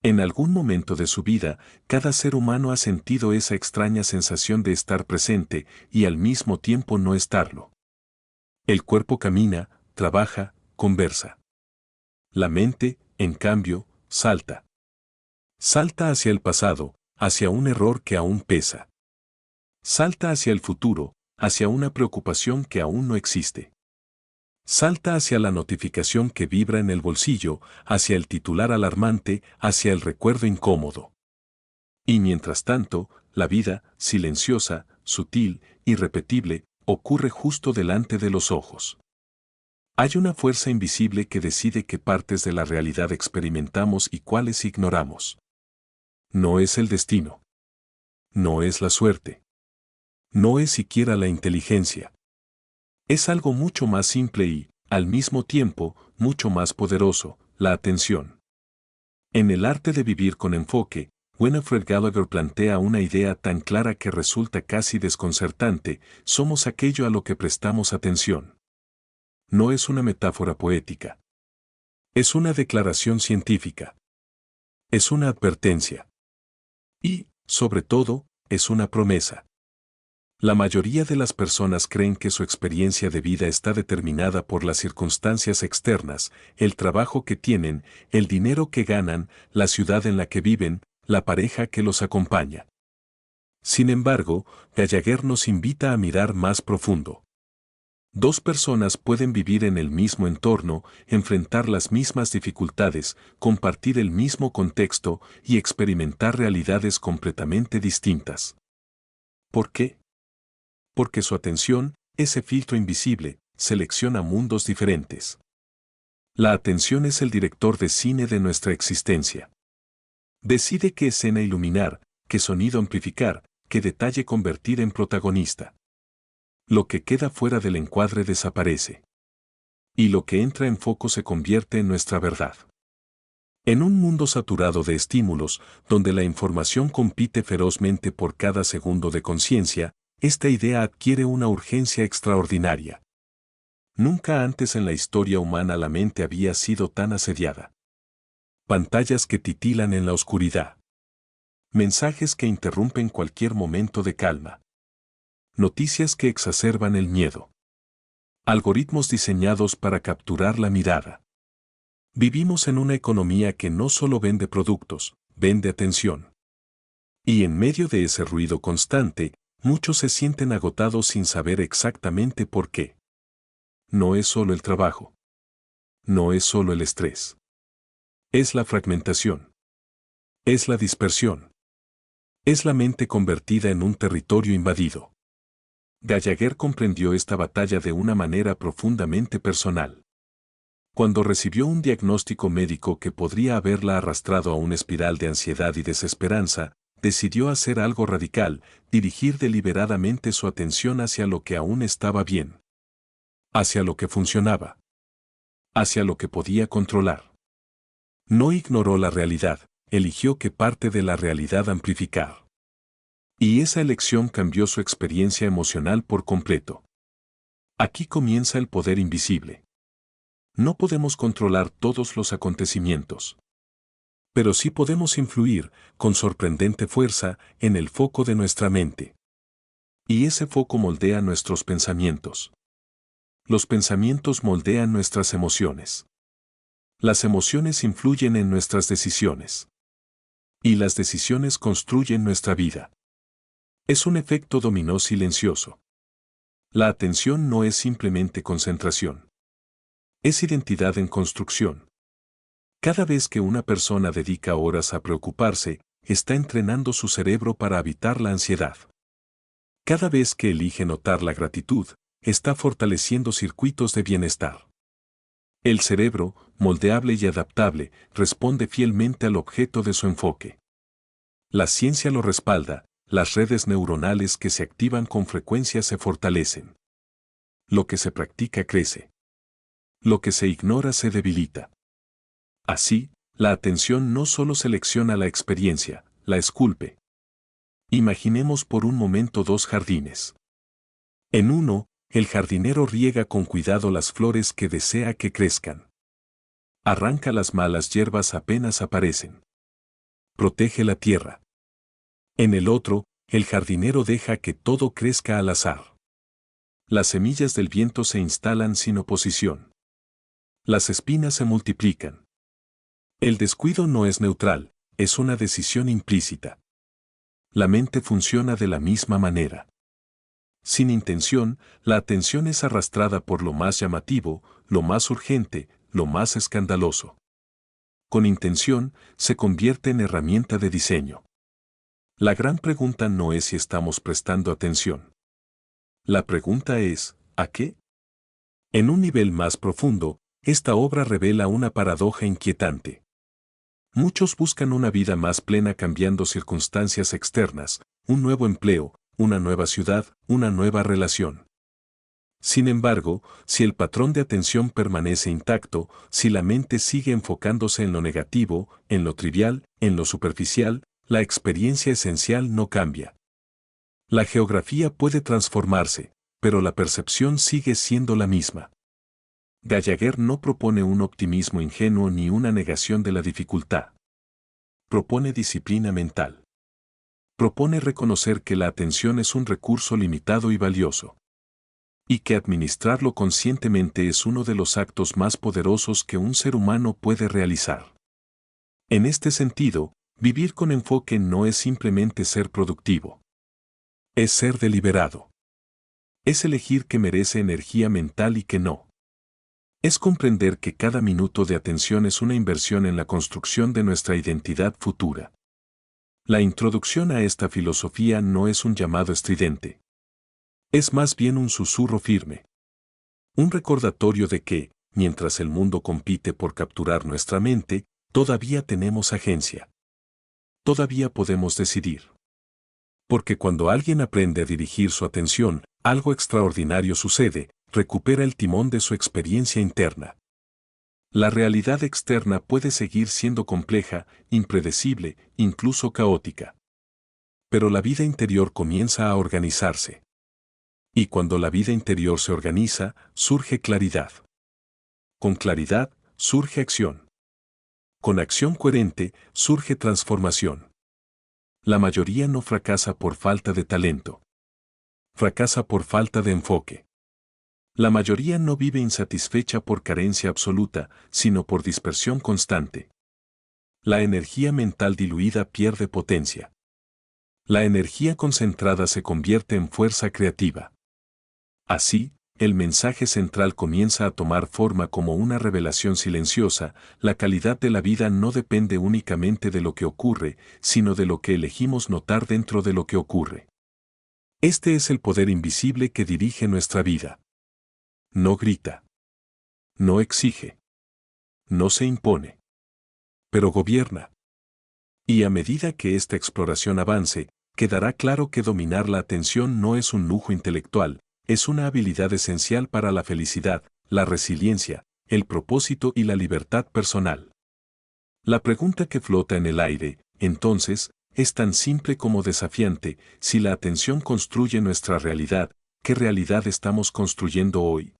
En algún momento de su vida, cada ser humano ha sentido esa extraña sensación de estar presente y al mismo tiempo no estarlo. El cuerpo camina, trabaja, conversa. La mente, en cambio, salta. Salta hacia el pasado, hacia un error que aún pesa. Salta hacia el futuro, hacia una preocupación que aún no existe. Salta hacia la notificación que vibra en el bolsillo, hacia el titular alarmante, hacia el recuerdo incómodo. Y mientras tanto, la vida, silenciosa, sutil, irrepetible, ocurre justo delante de los ojos. Hay una fuerza invisible que decide qué partes de la realidad experimentamos y cuáles ignoramos. No es el destino. No es la suerte. No es siquiera la inteligencia. Es algo mucho más simple y, al mismo tiempo, mucho más poderoso, la atención. En el arte de vivir con enfoque, Winifred Gallagher plantea una idea tan clara que resulta casi desconcertante: somos aquello a lo que prestamos atención. No es una metáfora poética. Es una declaración científica. Es una advertencia. Y, sobre todo, es una promesa. La mayoría de las personas creen que su experiencia de vida está determinada por las circunstancias externas, el trabajo que tienen, el dinero que ganan, la ciudad en la que viven, la pareja que los acompaña. Sin embargo, Gallagher nos invita a mirar más profundo. Dos personas pueden vivir en el mismo entorno, enfrentar las mismas dificultades, compartir el mismo contexto y experimentar realidades completamente distintas. ¿Por qué? Porque su atención, ese filtro invisible, selecciona mundos diferentes. La atención es el director de cine de nuestra existencia. Decide qué escena iluminar, qué sonido amplificar, qué detalle convertir en protagonista. Lo que queda fuera del encuadre desaparece. Y lo que entra en foco se convierte en nuestra verdad. En un mundo saturado de estímulos, donde la información compite ferozmente por cada segundo de conciencia, esta idea adquiere una urgencia extraordinaria. Nunca antes en la historia humana la mente había sido tan asediada. Pantallas que titilan en la oscuridad. Mensajes que interrumpen cualquier momento de calma. Noticias que exacerban el miedo. Algoritmos diseñados para capturar la mirada. Vivimos en una economía que no solo vende productos, vende atención. Y en medio de ese ruido constante, muchos se sienten agotados sin saber exactamente por qué. No es solo el trabajo. No es solo el estrés. Es la fragmentación. Es la dispersión. Es la mente convertida en un territorio invadido. Gallagher comprendió esta batalla de una manera profundamente personal. Cuando recibió un diagnóstico médico que podría haberla arrastrado a una espiral de ansiedad y desesperanza, decidió hacer algo radical: dirigir deliberadamente su atención hacia lo que aún estaba bien. Hacia lo que funcionaba. Hacia lo que podía controlar. No ignoró la realidad, eligió qué parte de la realidad amplificar. Y esa elección cambió su experiencia emocional por completo. Aquí comienza el poder invisible. No podemos controlar todos los acontecimientos. Pero sí podemos influir, con sorprendente fuerza, en el foco de nuestra mente. Y ese foco moldea nuestros pensamientos. Los pensamientos moldean nuestras emociones. Las emociones influyen en nuestras decisiones. Y las decisiones construyen nuestra vida. Es un efecto dominó silencioso. La atención no es simplemente concentración. Es identidad en construcción. Cada vez que una persona dedica horas a preocuparse, está entrenando su cerebro para evitar la ansiedad. Cada vez que elige notar la gratitud, está fortaleciendo circuitos de bienestar. El cerebro, moldeable y adaptable, responde fielmente al objeto de su enfoque. La ciencia lo respalda: las redes neuronales que se activan con frecuencia se fortalecen. Lo que se practica crece. Lo que se ignora se debilita. Así, la atención no solo selecciona la experiencia, la esculpe. Imaginemos por un momento dos jardines. En uno, el jardinero riega con cuidado las flores que desea que crezcan. Arranca las malas hierbas apenas aparecen. protege la tierra. En el otro, el jardinero deja que todo crezca al azar. Las semillas del viento se instalan sin oposición. Las espinas se multiplican. El descuido no es neutral, es una decisión implícita. La mente funciona de la misma manera. Sin intención, la atención es arrastrada por lo más llamativo, lo más urgente, lo más escandaloso. Con intención, se convierte en herramienta de diseño. La gran pregunta no es si estamos prestando atención. La pregunta es, ¿a qué? En un nivel más profundo, esta obra revela una paradoja inquietante. Muchos buscan una vida más plena cambiando circunstancias externas, un nuevo empleo, una nueva ciudad, una nueva relación. Sin embargo, si el patrón de atención permanece intacto, si la mente sigue enfocándose en lo negativo, en lo trivial, en lo superficial, la experiencia esencial no cambia. La geografía puede transformarse, pero la percepción sigue siendo la misma. Gallagher no propone un optimismo ingenuo ni una negación de la dificultad. Propone disciplina mental. Propone reconocer que la atención es un recurso limitado y valioso. Y que administrarlo conscientemente es uno de los actos más poderosos que un ser humano puede realizar. En este sentido, vivir con enfoque no es simplemente ser productivo. Es ser deliberado. Es elegir qué merece energía mental y qué no. Es comprender que cada minuto de atención es una inversión en la construcción de nuestra identidad futura. La introducción a esta filosofía no es un llamado estridente. Es más bien un susurro firme. Un recordatorio de que, mientras el mundo compite por capturar nuestra mente, todavía tenemos agencia. Todavía podemos decidir. Porque cuando alguien aprende a dirigir su atención, algo extraordinario sucede, recupera el timón de su experiencia interna. La realidad externa puede seguir siendo compleja, impredecible, incluso caótica. Pero la vida interior comienza a organizarse. Y cuando la vida interior se organiza, surge claridad. Con claridad, surge acción. Con acción coherente, surge transformación. La mayoría no fracasa por falta de talento. Fracasa por falta de enfoque. La mayoría no vive insatisfecha por carencia absoluta, sino por dispersión constante. La energía mental diluida pierde potencia. La energía concentrada se convierte en fuerza creativa. Así, el mensaje central comienza a tomar forma como una revelación silenciosa: la calidad de la vida no depende únicamente de lo que ocurre, sino de lo que elegimos notar dentro de lo que ocurre. Este es el poder invisible que dirige nuestra vida. No grita. No exige. No se impone. Pero gobierna. Y a medida que esta exploración avance, quedará claro que dominar la atención no es un lujo intelectual, es una habilidad esencial para la felicidad, la resiliencia, el propósito y la libertad personal. La pregunta que flota en el aire, entonces, es tan simple como desafiante: si la atención construye nuestra realidad, ¿qué realidad estamos construyendo hoy?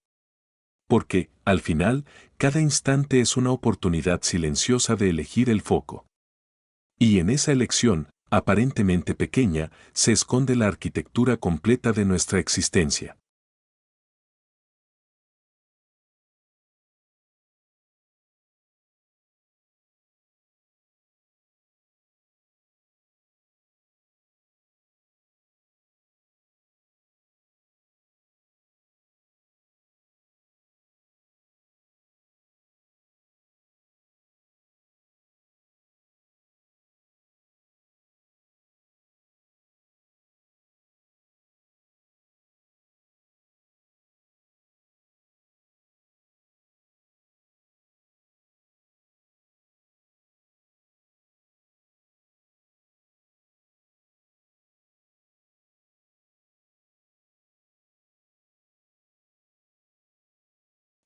Porque, al final, cada instante es una oportunidad silenciosa de elegir el foco. Y en esa elección, aparentemente pequeña, se esconde la arquitectura completa de nuestra existencia.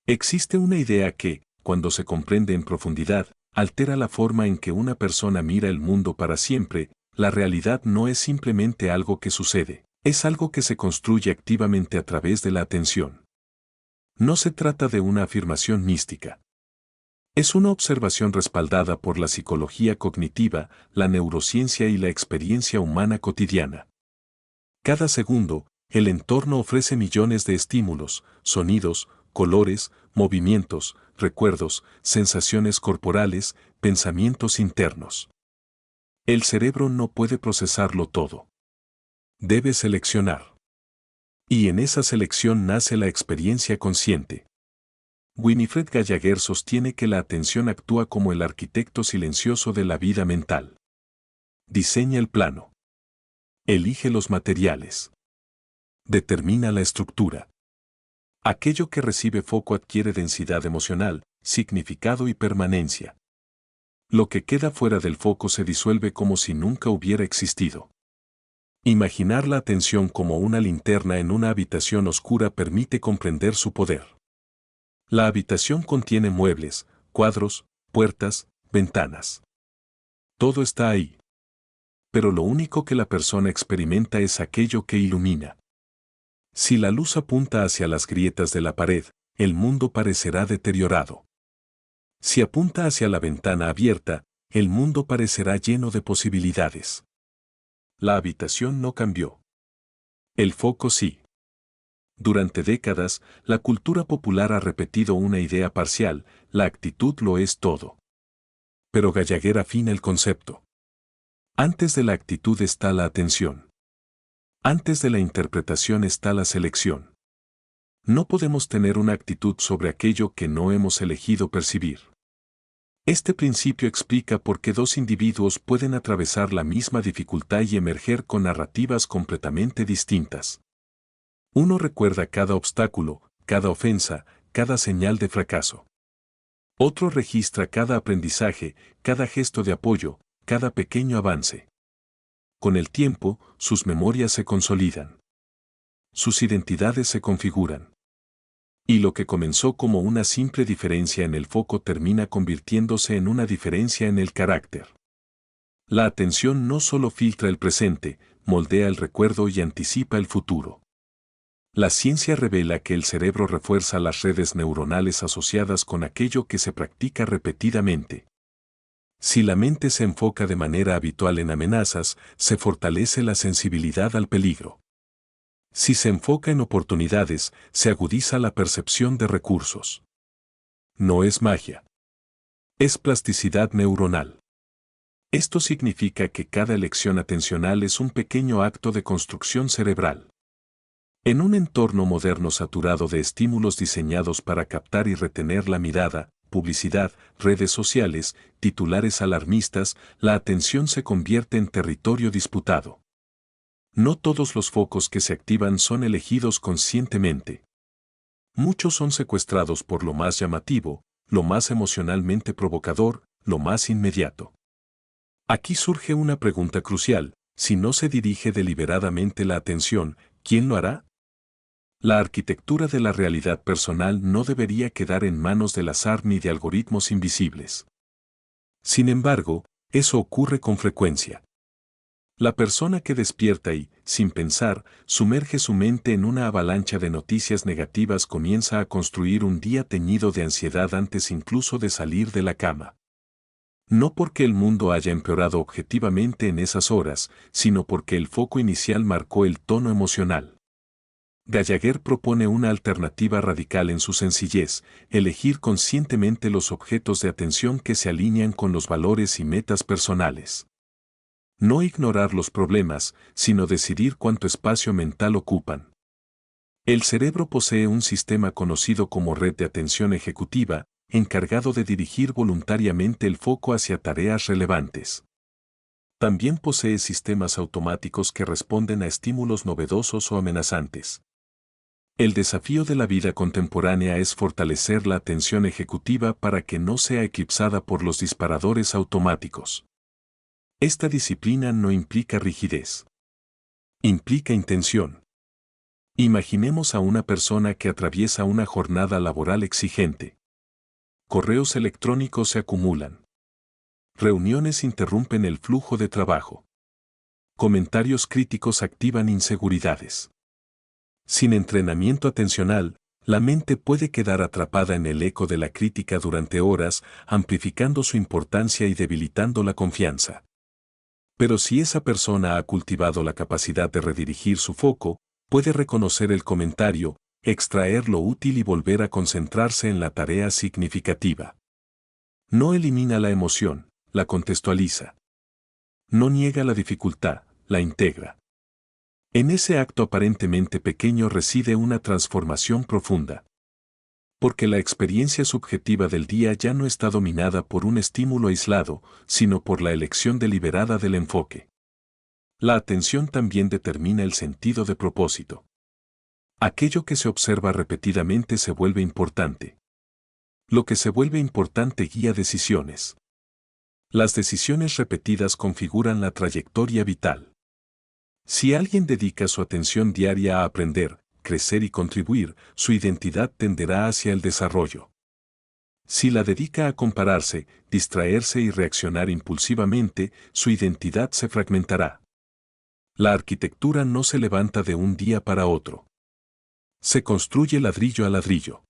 Existe una idea que, cuando se comprende en profundidad, altera la forma en que una persona mira el mundo para siempre. La realidad no es simplemente algo que sucede, es algo que se construye activamente a través de la atención. No se trata de una afirmación mística. Es una observación respaldada por la psicología cognitiva, la neurociencia y la experiencia humana cotidiana. Cada segundo, el entorno ofrece millones de estímulos, sonidos, colores, movimientos, recuerdos, sensaciones corporales, pensamientos internos. El cerebro no puede procesarlo todo. Debe seleccionar. Y en esa selección nace la experiencia consciente. Winifred Gallagher sostiene que la atención actúa como el arquitecto silencioso de la vida mental. Diseña el plano. Elige los materiales. Determina la estructura. Aquello que recibe foco adquiere densidad emocional, significado y permanencia. Lo que queda fuera del foco se disuelve como si nunca hubiera existido. Imaginar la atención como una linterna en una habitación oscura permite comprender su poder. La habitación contiene muebles, cuadros, puertas, ventanas. Todo está ahí. Pero lo único que la persona experimenta es aquello que ilumina. Si la luz apunta hacia las grietas de la pared, el mundo parecerá deteriorado. Si apunta hacia la ventana abierta, el mundo parecerá lleno de posibilidades. La habitación no cambió. El foco sí. Durante décadas, la cultura popular ha repetido una idea parcial: la actitud lo es todo. Pero Gallagher afina el concepto. Antes de la actitud está la atención. Antes de la interpretación está la selección. No podemos tener una actitud sobre aquello que no hemos elegido percibir. Este principio explica por qué dos individuos pueden atravesar la misma dificultad y emerger con narrativas completamente distintas. Uno recuerda cada obstáculo, cada ofensa, cada señal de fracaso. Otro registra cada aprendizaje, cada gesto de apoyo, cada pequeño avance. Con el tiempo, sus memorias se consolidan. Sus identidades se configuran. Y lo que comenzó como una simple diferencia en el foco termina convirtiéndose en una diferencia en el carácter. La atención no solo filtra el presente, moldea el recuerdo y anticipa el futuro. La ciencia revela que el cerebro refuerza las redes neuronales asociadas con aquello que se practica repetidamente. Si la mente se enfoca de manera habitual en amenazas, se fortalece la sensibilidad al peligro. Si se enfoca en oportunidades, se agudiza la percepción de recursos. No es magia. Es plasticidad neuronal. Esto significa que cada elección atencional es un pequeño acto de construcción cerebral. En un entorno moderno saturado de estímulos diseñados para captar y retener la mirada, publicidad, redes sociales, titulares alarmistas, la atención se convierte en territorio disputado. No todos los focos que se activan son elegidos conscientemente. Muchos son secuestrados por lo más llamativo, lo más emocionalmente provocador, lo más inmediato. Aquí surge una pregunta crucial: si no se dirige deliberadamente la atención, ¿quién lo hará? La arquitectura de la realidad personal no debería quedar en manos del azar ni de algoritmos invisibles. Sin embargo, eso ocurre con frecuencia. La persona que despierta y, sin pensar, sumerge su mente en una avalancha de noticias negativas comienza a construir un día teñido de ansiedad antes incluso de salir de la cama. No porque el mundo haya empeorado objetivamente en esas horas, sino porque el foco inicial marcó el tono emocional. Gallagher propone una alternativa radical en su sencillez: elegir conscientemente los objetos de atención que se alinean con los valores y metas personales. No ignorar los problemas, sino decidir cuánto espacio mental ocupan. El cerebro posee un sistema conocido como red de atención ejecutiva, encargado de dirigir voluntariamente el foco hacia tareas relevantes. También posee sistemas automáticos que responden a estímulos novedosos o amenazantes. El desafío de la vida contemporánea es fortalecer la atención ejecutiva para que no sea eclipsada por los disparadores automáticos. Esta disciplina no implica rigidez. Implica intención. Imaginemos a una persona que atraviesa una jornada laboral exigente. Correos electrónicos se acumulan. Reuniones interrumpen el flujo de trabajo. Comentarios críticos activan inseguridades. Sin entrenamiento atencional, La mente puede quedar atrapada en el eco de la crítica durante horas, amplificando su importancia y debilitando la confianza. Pero si esa persona ha cultivado la capacidad de redirigir su foco, puede reconocer el comentario, extraer lo útil y volver a concentrarse en la tarea significativa. No elimina la emoción, la contextualiza. No niega la dificultad, la integra. En ese acto aparentemente pequeño reside una transformación profunda. Porque la experiencia subjetiva del día ya no está dominada por un estímulo aislado, sino por la elección deliberada del enfoque. La atención también determina el sentido de propósito. Aquello que se observa repetidamente se vuelve importante. Lo que se vuelve importante guía decisiones. Las decisiones repetidas configuran la trayectoria vital. Si alguien dedica su atención diaria a aprender, crecer y contribuir, su identidad tenderá hacia el desarrollo. Si la dedica a compararse, distraerse y reaccionar impulsivamente, su identidad se fragmentará. La arquitectura no se levanta de un día para otro. Se construye ladrillo a ladrillo.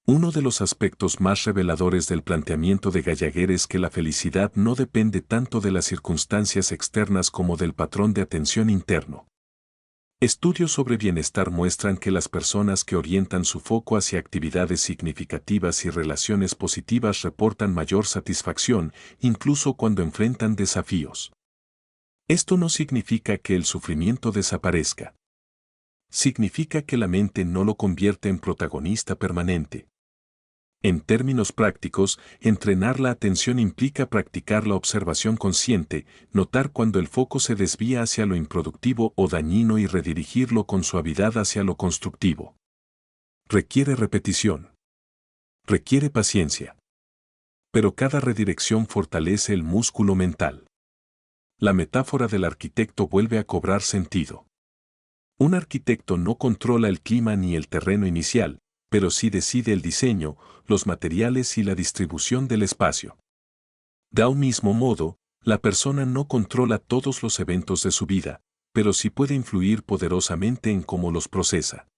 Uno de los aspectos más reveladores del planteamiento de Gallagher es que la felicidad no depende tanto de las circunstancias externas como del patrón de atención interno. Estudios sobre bienestar muestran que las personas que orientan su foco hacia actividades significativas y relaciones positivas reportan mayor satisfacción, incluso cuando enfrentan desafíos. Esto no significa que el sufrimiento desaparezca. Significa que la mente no lo convierte en protagonista permanente. En términos prácticos, entrenar la atención implica practicar la observación consciente, notar cuando el foco se desvía hacia lo improductivo o dañino y redirigirlo con suavidad hacia lo constructivo. Requiere repetición. Requiere paciencia. Pero cada redirección fortalece el músculo mental. La metáfora del arquitecto vuelve a cobrar sentido. Un arquitecto no controla el clima ni el terreno inicial, pero sí decide el diseño, los materiales y la distribución del espacio. De un mismo modo, la persona no controla todos los eventos de su vida, pero sí puede influir poderosamente en cómo los procesa.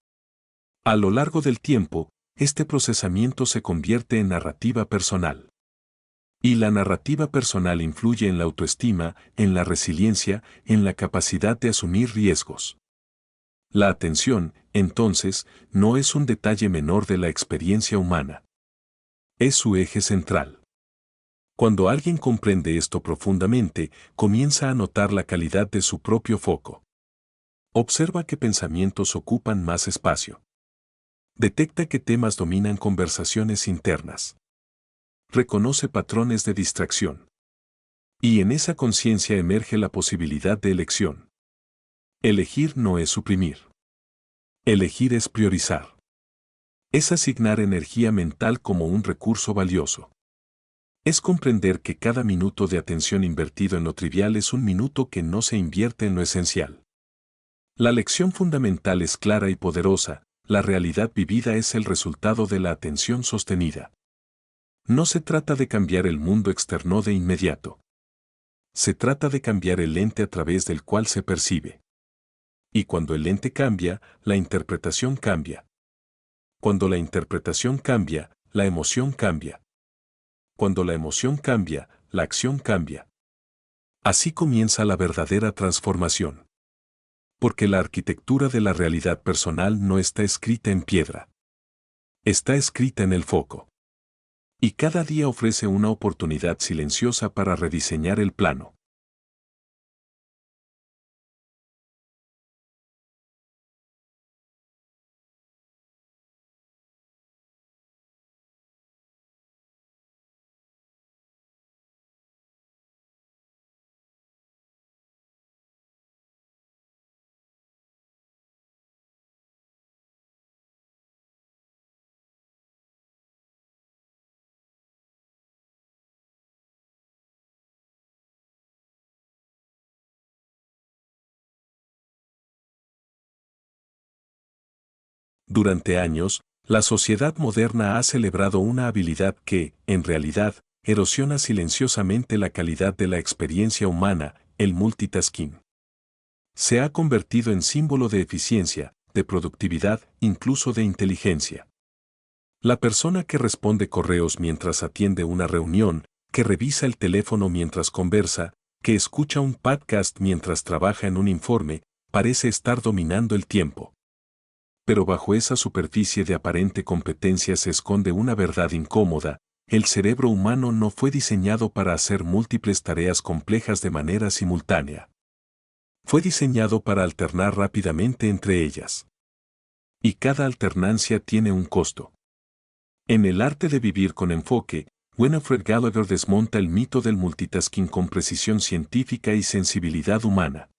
A lo largo del tiempo, este procesamiento se convierte en narrativa personal. Y la narrativa personal influye en la autoestima, en la resiliencia, en la capacidad de asumir riesgos. La atención, entonces, no es un detalle menor de la experiencia humana. Es su eje central. Cuando alguien comprende esto profundamente, comienza a notar la calidad de su propio foco. Observa qué pensamientos ocupan más espacio. Detecta qué temas dominan conversaciones internas. Reconoce patrones de distracción. Y en esa conciencia emerge la posibilidad de elección. Elegir no es suprimir. Elegir es priorizar. Es asignar energía mental como un recurso valioso. Es comprender que cada minuto de atención invertido en lo trivial es un minuto que no se invierte en lo esencial. La lección fundamental es clara y poderosa, la realidad vivida es el resultado de la atención sostenida. No se trata de cambiar el mundo externo de inmediato. Se trata de cambiar el lente a través del cual se percibe. Y cuando el lente cambia, la interpretación cambia. Cuando la interpretación cambia, la emoción cambia. Cuando la emoción cambia, la acción cambia. Así comienza la verdadera transformación. Porque la arquitectura de la realidad personal no está escrita en piedra. Está escrita en el foco. Y cada día ofrece una oportunidad silenciosa para rediseñar el plano. Durante años, la sociedad moderna ha celebrado una habilidad que, en realidad, erosiona silenciosamente la calidad de la experiencia humana, el multitasking. Se ha convertido en símbolo de eficiencia, de productividad, incluso de inteligencia. La persona que responde correos mientras atiende una reunión, que revisa el teléfono mientras conversa, que escucha un podcast mientras trabaja en un informe, parece estar dominando el tiempo. Pero bajo esa superficie de aparente competencia se esconde una verdad incómoda: el cerebro humano no fue diseñado para hacer múltiples tareas complejas de manera simultánea. Fue diseñado para alternar rápidamente entre ellas. Y cada alternancia tiene un costo. En El arte de vivir con enfoque, Winifred Gallagher desmonta el mito del multitasking con precisión científica y sensibilidad humana.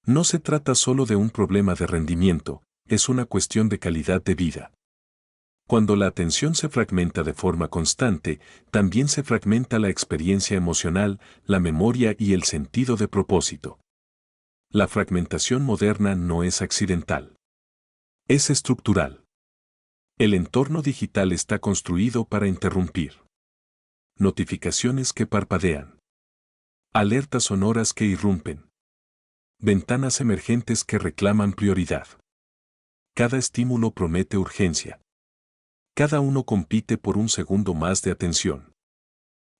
No se trata solo de un problema de rendimiento, es una cuestión de calidad de vida. Cuando la atención se fragmenta de forma constante, también se fragmenta la experiencia emocional, la memoria y el sentido de propósito. La fragmentación moderna no es accidental. Es estructural. El entorno digital está construido para interrumpir. Notificaciones que parpadean. Alertas sonoras que irrumpen. Ventanas emergentes que reclaman prioridad. Cada estímulo promete urgencia. Cada uno compite por un segundo más de atención.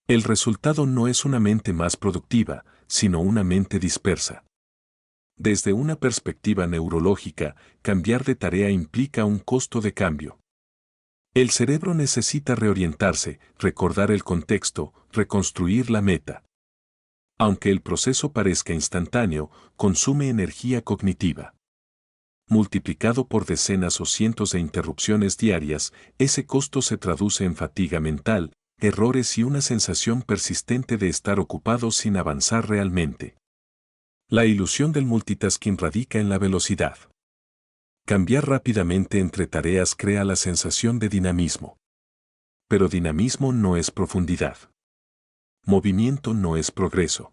El resultado no es una mente más productiva, sino una mente dispersa. Desde una perspectiva neurológica, cambiar de tarea implica un costo de cambio. El cerebro necesita reorientarse, recordar el contexto, reconstruir la meta. Aunque el proceso parezca instantáneo, consume energía cognitiva. Multiplicado por decenas o cientos de interrupciones diarias, ese costo se traduce en fatiga mental, errores y una sensación persistente de estar ocupado sin avanzar realmente. La ilusión del multitasking radica en la velocidad. Cambiar rápidamente entre tareas crea la sensación de dinamismo. Pero dinamismo no es profundidad. Movimiento no es progreso.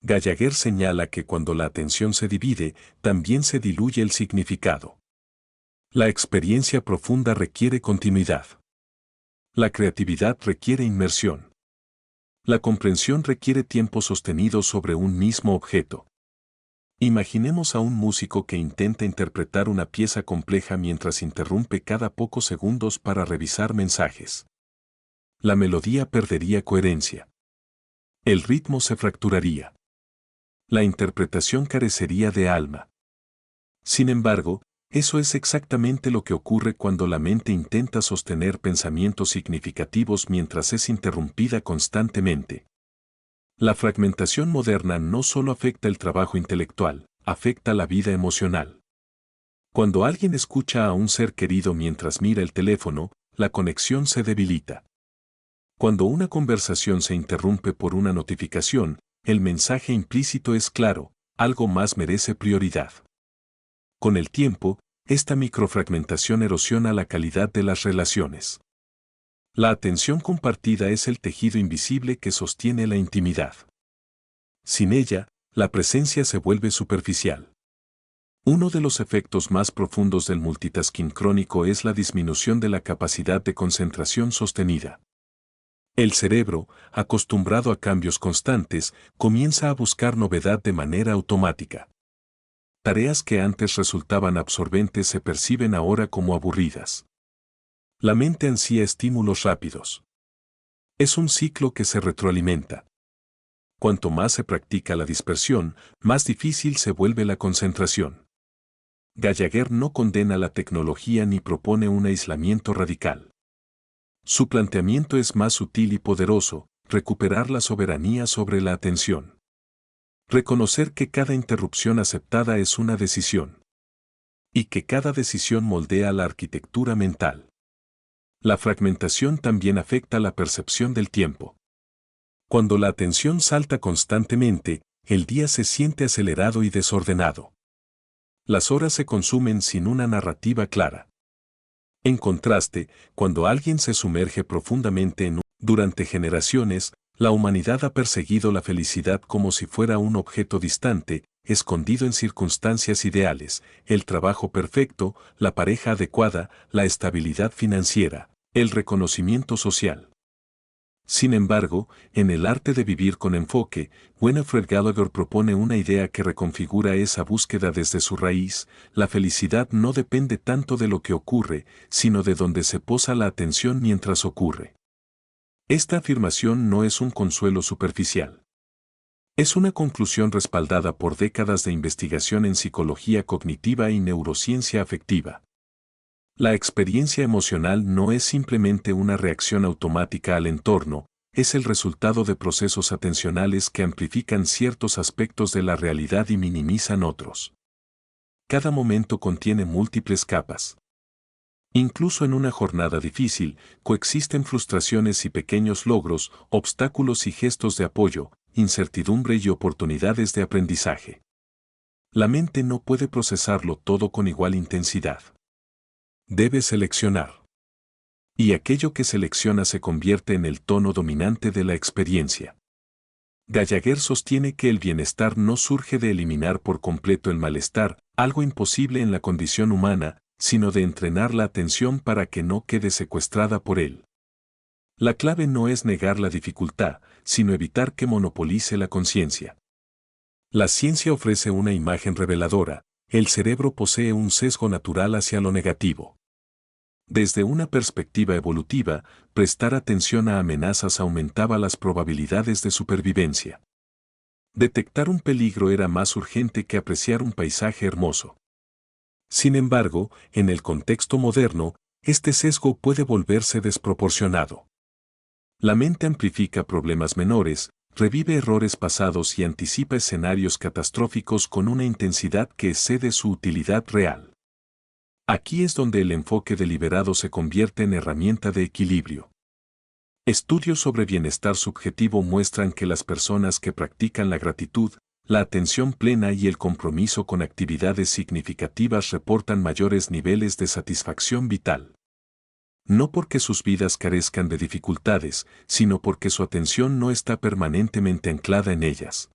Gallagher señala que cuando la atención se divide, también se diluye el significado. La experiencia profunda requiere continuidad. La creatividad requiere inmersión. La comprensión requiere tiempo sostenido sobre un mismo objeto. Imaginemos a un músico que intenta interpretar una pieza compleja mientras interrumpe cada pocos segundos para revisar mensajes. La melodía perdería coherencia. El ritmo se fracturaría. La interpretación carecería de alma. Sin embargo, eso es exactamente lo que ocurre cuando la mente intenta sostener pensamientos significativos mientras es interrumpida constantemente. La fragmentación moderna no solo afecta el trabajo intelectual, afecta la vida emocional. Cuando alguien escucha a un ser querido mientras mira el teléfono, la conexión se debilita. Cuando una conversación se interrumpe por una notificación, el mensaje implícito es claro: algo más merece prioridad. Con el tiempo, esta microfragmentación erosiona la calidad de las relaciones. La atención compartida es el tejido invisible que sostiene la intimidad. Sin ella, la presencia se vuelve superficial. Uno de los efectos más profundos del multitasking crónico es la disminución de la capacidad de concentración sostenida. El cerebro, acostumbrado a cambios constantes, comienza a buscar novedad de manera automática. Tareas que antes resultaban absorbentes se perciben ahora como aburridas. La mente ansía estímulos rápidos. Es un ciclo que se retroalimenta. Cuanto más se practica la dispersión, más difícil se vuelve la concentración. Gallagher no condena la tecnología ni propone un aislamiento radical. Su planteamiento es más sutil y poderoso: recuperar la soberanía sobre la atención. Reconocer que cada interrupción aceptada es una decisión. Y que cada decisión moldea la arquitectura mental. La fragmentación también afecta la percepción del tiempo. Cuando la atención salta constantemente, el día se siente acelerado y desordenado. Las horas se consumen sin una narrativa clara. En contraste, cuando alguien se sumerge profundamente durante generaciones, la humanidad ha perseguido la felicidad como si fuera un objeto distante, escondido en circunstancias ideales: el trabajo perfecto, la pareja adecuada, la estabilidad financiera, el reconocimiento social. Sin embargo, en El arte de vivir con enfoque, Winifred Gallagher propone una idea que reconfigura esa búsqueda desde su raíz. La felicidad no depende tanto de lo que ocurre, sino de donde se posa la atención mientras ocurre. Esta afirmación no es un consuelo superficial. Es una conclusión respaldada por décadas de investigación en psicología cognitiva y neurociencia afectiva. La experiencia emocional no es simplemente una reacción automática al entorno, es el resultado de procesos atencionales que amplifican ciertos aspectos de la realidad y minimizan otros. Cada momento contiene múltiples capas. Incluso en una jornada difícil, coexisten frustraciones y pequeños logros, obstáculos y gestos de apoyo, incertidumbre y oportunidades de aprendizaje. La mente no puede procesarlo todo con igual intensidad. Debe seleccionar. Y aquello que selecciona se convierte en el tono dominante de la experiencia. Gallagher sostiene que el bienestar no surge de eliminar por completo el malestar, algo imposible en la condición humana, sino de entrenar la atención para que no quede secuestrada por él. La clave no es negar la dificultad, sino evitar que monopolice la conciencia. La ciencia ofrece una imagen reveladora: el cerebro posee un sesgo natural hacia lo negativo. Desde una perspectiva evolutiva, prestar atención a amenazas aumentaba las probabilidades de supervivencia. Detectar un peligro era más urgente que apreciar un paisaje hermoso. Sin embargo, en el contexto moderno, este sesgo puede volverse desproporcionado. La mente amplifica problemas menores, revive errores pasados y anticipa escenarios catastróficos con una intensidad que excede su utilidad real. Aquí es donde el enfoque deliberado se convierte en herramienta de equilibrio. Estudios sobre bienestar subjetivo muestran que las personas que practican la gratitud, la atención plena y el compromiso con actividades significativas reportan mayores niveles de satisfacción vital. No porque sus vidas carezcan de dificultades, sino porque su atención no está permanentemente anclada en ellas.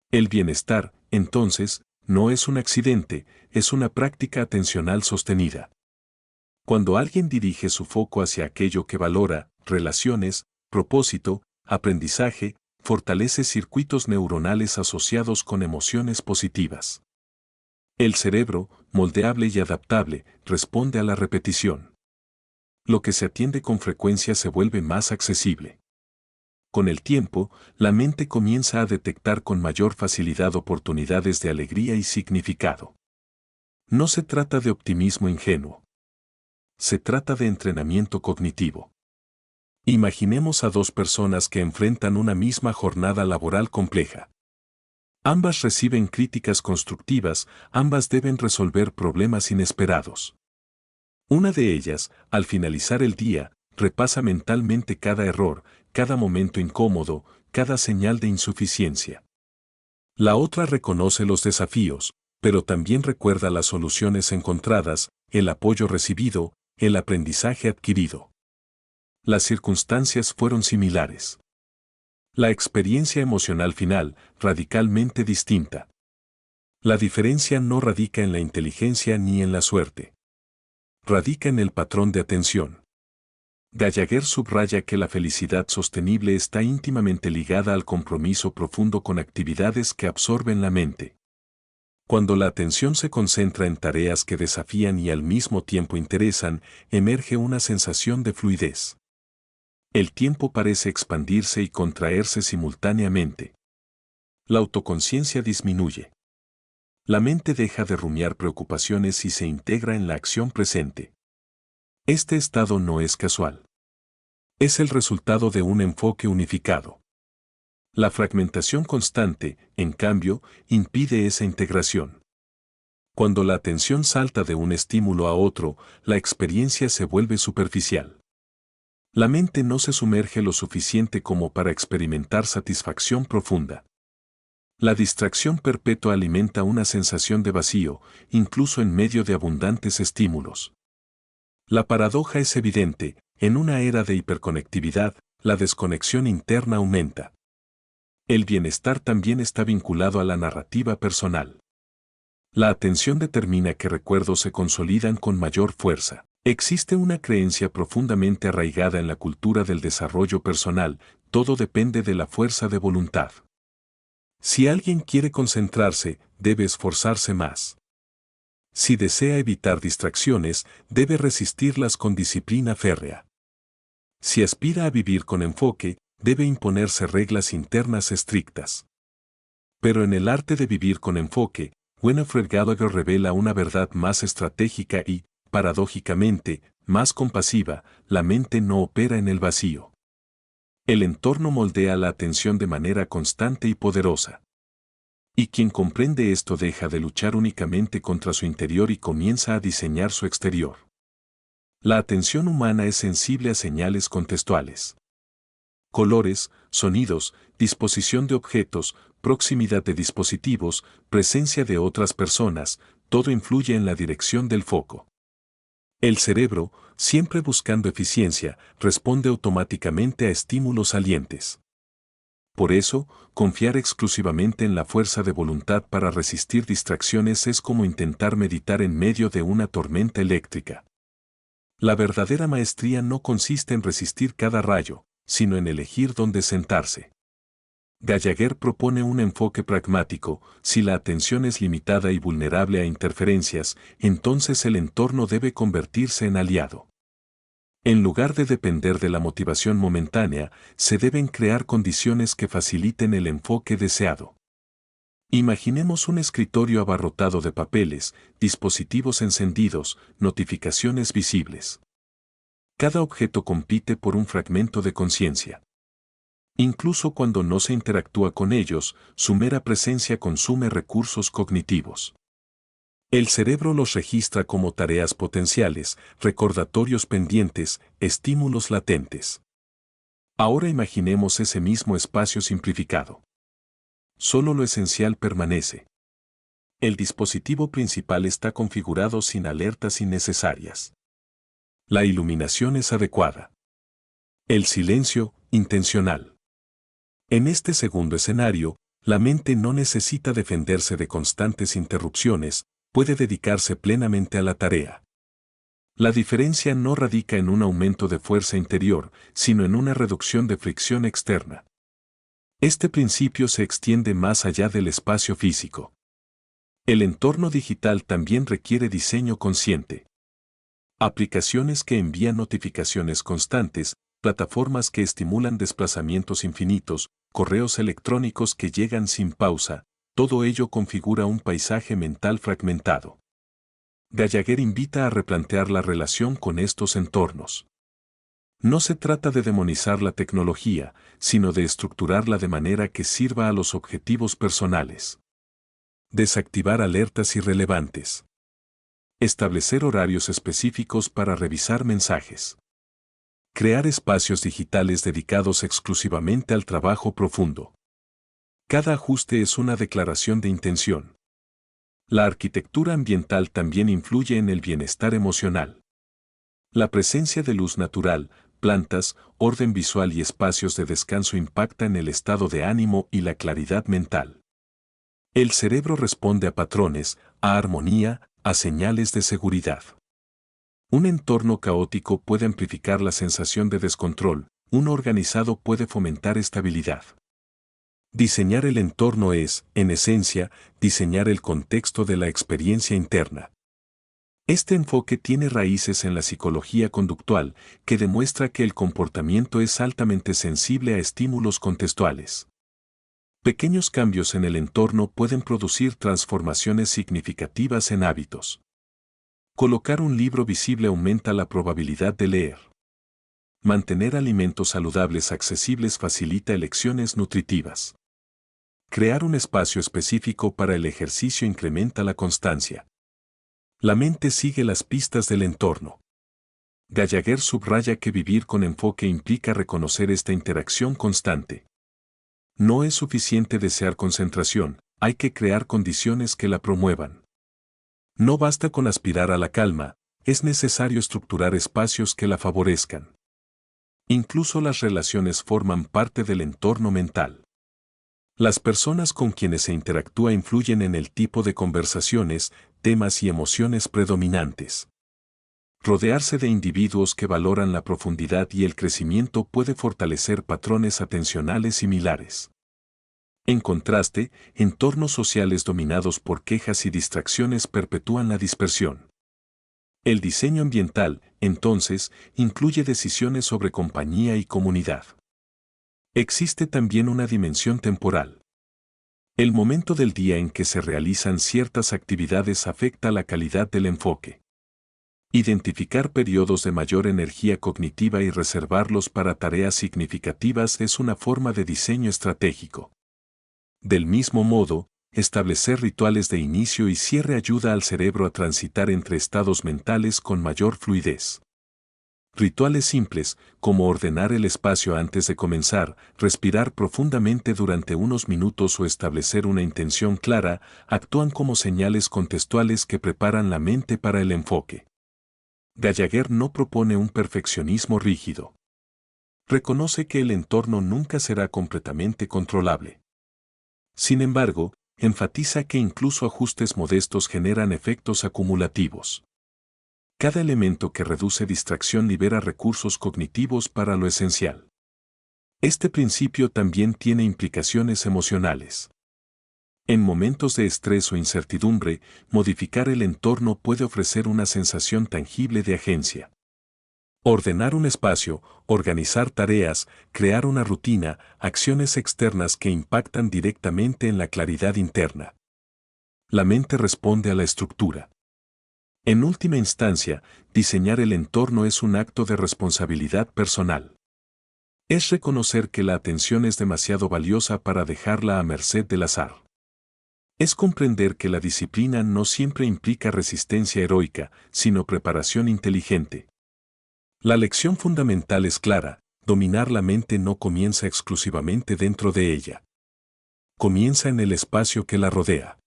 El bienestar, entonces, no es un accidente, es una práctica atencional sostenida. Cuando alguien dirige su foco hacia aquello que valora, relaciones, propósito, aprendizaje, fortalece circuitos neuronales asociados con emociones positivas. El cerebro, moldeable y adaptable, responde a la repetición. Lo que se atiende con frecuencia se vuelve más accesible. Con el tiempo, la mente comienza a detectar con mayor facilidad oportunidades de alegría y significado. No se trata de optimismo ingenuo. Se trata de entrenamiento cognitivo. Imaginemos a dos personas que enfrentan una misma jornada laboral compleja. Ambas reciben críticas constructivas, ambas deben resolver problemas inesperados. Una de ellas, al finalizar el día, repasa mentalmente cada error, cada momento incómodo, cada señal de insuficiencia. La otra reconoce los desafíos, pero también recuerda las soluciones encontradas, el apoyo recibido, el aprendizaje adquirido. Las circunstancias fueron similares. La experiencia emocional final, radicalmente distinta. La diferencia no radica en la inteligencia ni en la suerte. Radica en el patrón de atención. Gallagher subraya que la felicidad sostenible está íntimamente ligada al compromiso profundo con actividades que absorben la mente. Cuando la atención se concentra en tareas que desafían y al mismo tiempo interesan, emerge una sensación de fluidez. El tiempo parece expandirse y contraerse simultáneamente. La autoconciencia disminuye. La mente deja de rumiar preocupaciones y se integra en la acción presente. Este estado no es casual. Es el resultado de un enfoque unificado. La fragmentación constante, en cambio, impide esa integración. Cuando la atención salta de un estímulo a otro, la experiencia se vuelve superficial. La mente no se sumerge lo suficiente como para experimentar satisfacción profunda. La distracción perpetua alimenta una sensación de vacío, incluso en medio de abundantes estímulos. La paradoja es evidente: en una era de hiperconectividad, la desconexión interna aumenta. El bienestar también está vinculado a la narrativa personal. La atención determina qué recuerdos se consolidan con mayor fuerza. Existe una creencia profundamente arraigada en la cultura del desarrollo personal: todo depende de la fuerza de voluntad. Si alguien quiere concentrarse, debe esforzarse más. Si desea evitar distracciones, debe resistirlas con disciplina férrea. Si aspira a vivir con enfoque, debe imponerse reglas internas estrictas. Pero en el arte de vivir con enfoque, Winifred Gallagher revela una verdad más estratégica y, paradójicamente, más compasiva: la mente no opera en el vacío. El entorno moldea la atención de manera constante y poderosa. Y quien comprende esto deja de luchar únicamente contra su interior y comienza a diseñar su exterior. La atención humana es sensible a señales contextuales. Colores, sonidos, disposición de objetos, proximidad de dispositivos, presencia de otras personas, todo influye en la dirección del foco. El cerebro, siempre buscando eficiencia, responde automáticamente a estímulos salientes. Por eso, confiar exclusivamente en la fuerza de voluntad para resistir distracciones es como intentar meditar en medio de una tormenta eléctrica. La verdadera maestría no consiste en resistir cada rayo, sino en elegir dónde sentarse. Gallagher propone un enfoque pragmático: si la atención es limitada y vulnerable a interferencias, entonces el entorno debe convertirse en aliado. En lugar de depender de la motivación momentánea, se deben crear condiciones que faciliten el enfoque deseado. Imaginemos un escritorio abarrotado de papeles, dispositivos encendidos, notificaciones visibles. Cada objeto compite por un fragmento de conciencia. Incluso cuando no se interactúa con ellos, su mera presencia consume recursos cognitivos. El cerebro los registra como tareas potenciales, recordatorios pendientes, estímulos latentes. Ahora imaginemos ese mismo espacio simplificado. Solo lo esencial permanece. El dispositivo principal está configurado sin alertas innecesarias. La iluminación es adecuada. El silencio, intencional. En este segundo escenario, la mente no necesita defenderse de constantes interrupciones, puede dedicarse plenamente a la tarea. La diferencia no radica en un aumento de fuerza interior, sino en una reducción de fricción externa. Este principio se extiende más allá del espacio físico. El entorno digital también requiere diseño consciente. Aplicaciones que envían notificaciones constantes, plataformas que estimulan desplazamientos infinitos, correos electrónicos que llegan sin pausa, todo ello configura un paisaje mental fragmentado. Gallagher invita a replantear la relación con estos entornos. No se trata de demonizar la tecnología, sino de estructurarla de manera que sirva a los objetivos personales. Desactivar alertas irrelevantes. Establecer horarios específicos para revisar mensajes. Crear espacios digitales dedicados exclusivamente al trabajo profundo. Cada ajuste es una declaración de intención. La arquitectura ambiental también influye en el bienestar emocional. La presencia de luz natural, plantas, orden visual y espacios de descanso impacta en el estado de ánimo y la claridad mental. El cerebro responde a patrones, a armonía, a señales de seguridad. Un entorno caótico puede amplificar la sensación de descontrol, uno organizado puede fomentar estabilidad. Diseñar el entorno es, en esencia, diseñar el contexto de la experiencia interna. Este enfoque tiene raíces en la psicología conductual, que demuestra que el comportamiento es altamente sensible a estímulos contextuales. Pequeños cambios en el entorno pueden producir transformaciones significativas en hábitos. Colocar un libro visible aumenta la probabilidad de leer. Mantener alimentos saludables accesibles facilita elecciones nutritivas. Crear un espacio específico para el ejercicio incrementa la constancia. La mente sigue las pistas del entorno. Gallagher subraya que vivir con enfoque implica reconocer esta interacción constante. No es suficiente desear concentración, hay que crear condiciones que la promuevan. No basta con aspirar a la calma, es necesario estructurar espacios que la favorezcan. Incluso las relaciones forman parte del entorno mental. Las personas con quienes se interactúa influyen en el tipo de conversaciones, temas y emociones predominantes. Rodearse de individuos que valoran la profundidad y el crecimiento puede fortalecer patrones atencionales similares. En contraste, entornos sociales dominados por quejas y distracciones perpetúan la dispersión. El diseño ambiental, entonces, incluye decisiones sobre compañía y comunidad. Existe también una dimensión temporal. El momento del día en que se realizan ciertas actividades afecta la calidad del enfoque. Identificar periodos de mayor energía cognitiva y reservarlos para tareas significativas es una forma de diseño estratégico. Del mismo modo, establecer rituales de inicio y cierre ayuda al cerebro a transitar entre estados mentales con mayor fluidez. Rituales simples, como ordenar el espacio antes de comenzar, respirar profundamente durante unos minutos o establecer una intención clara, actúan como señales contextuales que preparan la mente para el enfoque. Gallagher no propone un perfeccionismo rígido. Reconoce que el entorno nunca será completamente controlable. Sin embargo, enfatiza que incluso ajustes modestos generan efectos acumulativos. Cada elemento que reduce distracción libera recursos cognitivos para lo esencial. Este principio también tiene implicaciones emocionales. En momentos de estrés o incertidumbre, modificar el entorno puede ofrecer una sensación tangible de agencia. Ordenar un espacio, organizar tareas, crear una rutina, acciones externas que impactan directamente en la claridad interna. La mente responde a la estructura. En última instancia, diseñar el entorno es un acto de responsabilidad personal. Es reconocer que la atención es demasiado valiosa para dejarla a merced del azar. Es comprender que la disciplina no siempre implica resistencia heroica, sino preparación inteligente. La lección fundamental es clara: dominar la mente no comienza exclusivamente dentro de ella. Comienza en el espacio que la rodea.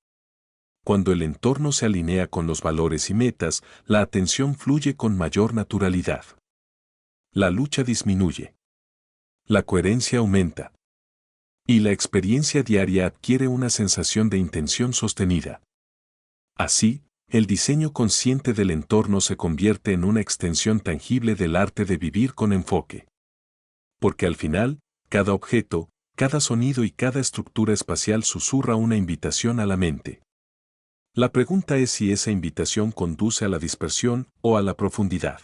Cuando el entorno se alinea con los valores y metas, la atención fluye con mayor naturalidad. La lucha disminuye. La coherencia aumenta. Y la experiencia diaria adquiere una sensación de intención sostenida. Así, el diseño consciente del entorno se convierte en una extensión tangible del arte de vivir con enfoque. Porque al final, cada objeto, cada sonido y cada estructura espacial susurra una invitación a la mente. La pregunta es si esa invitación conduce a la dispersión o a la profundidad.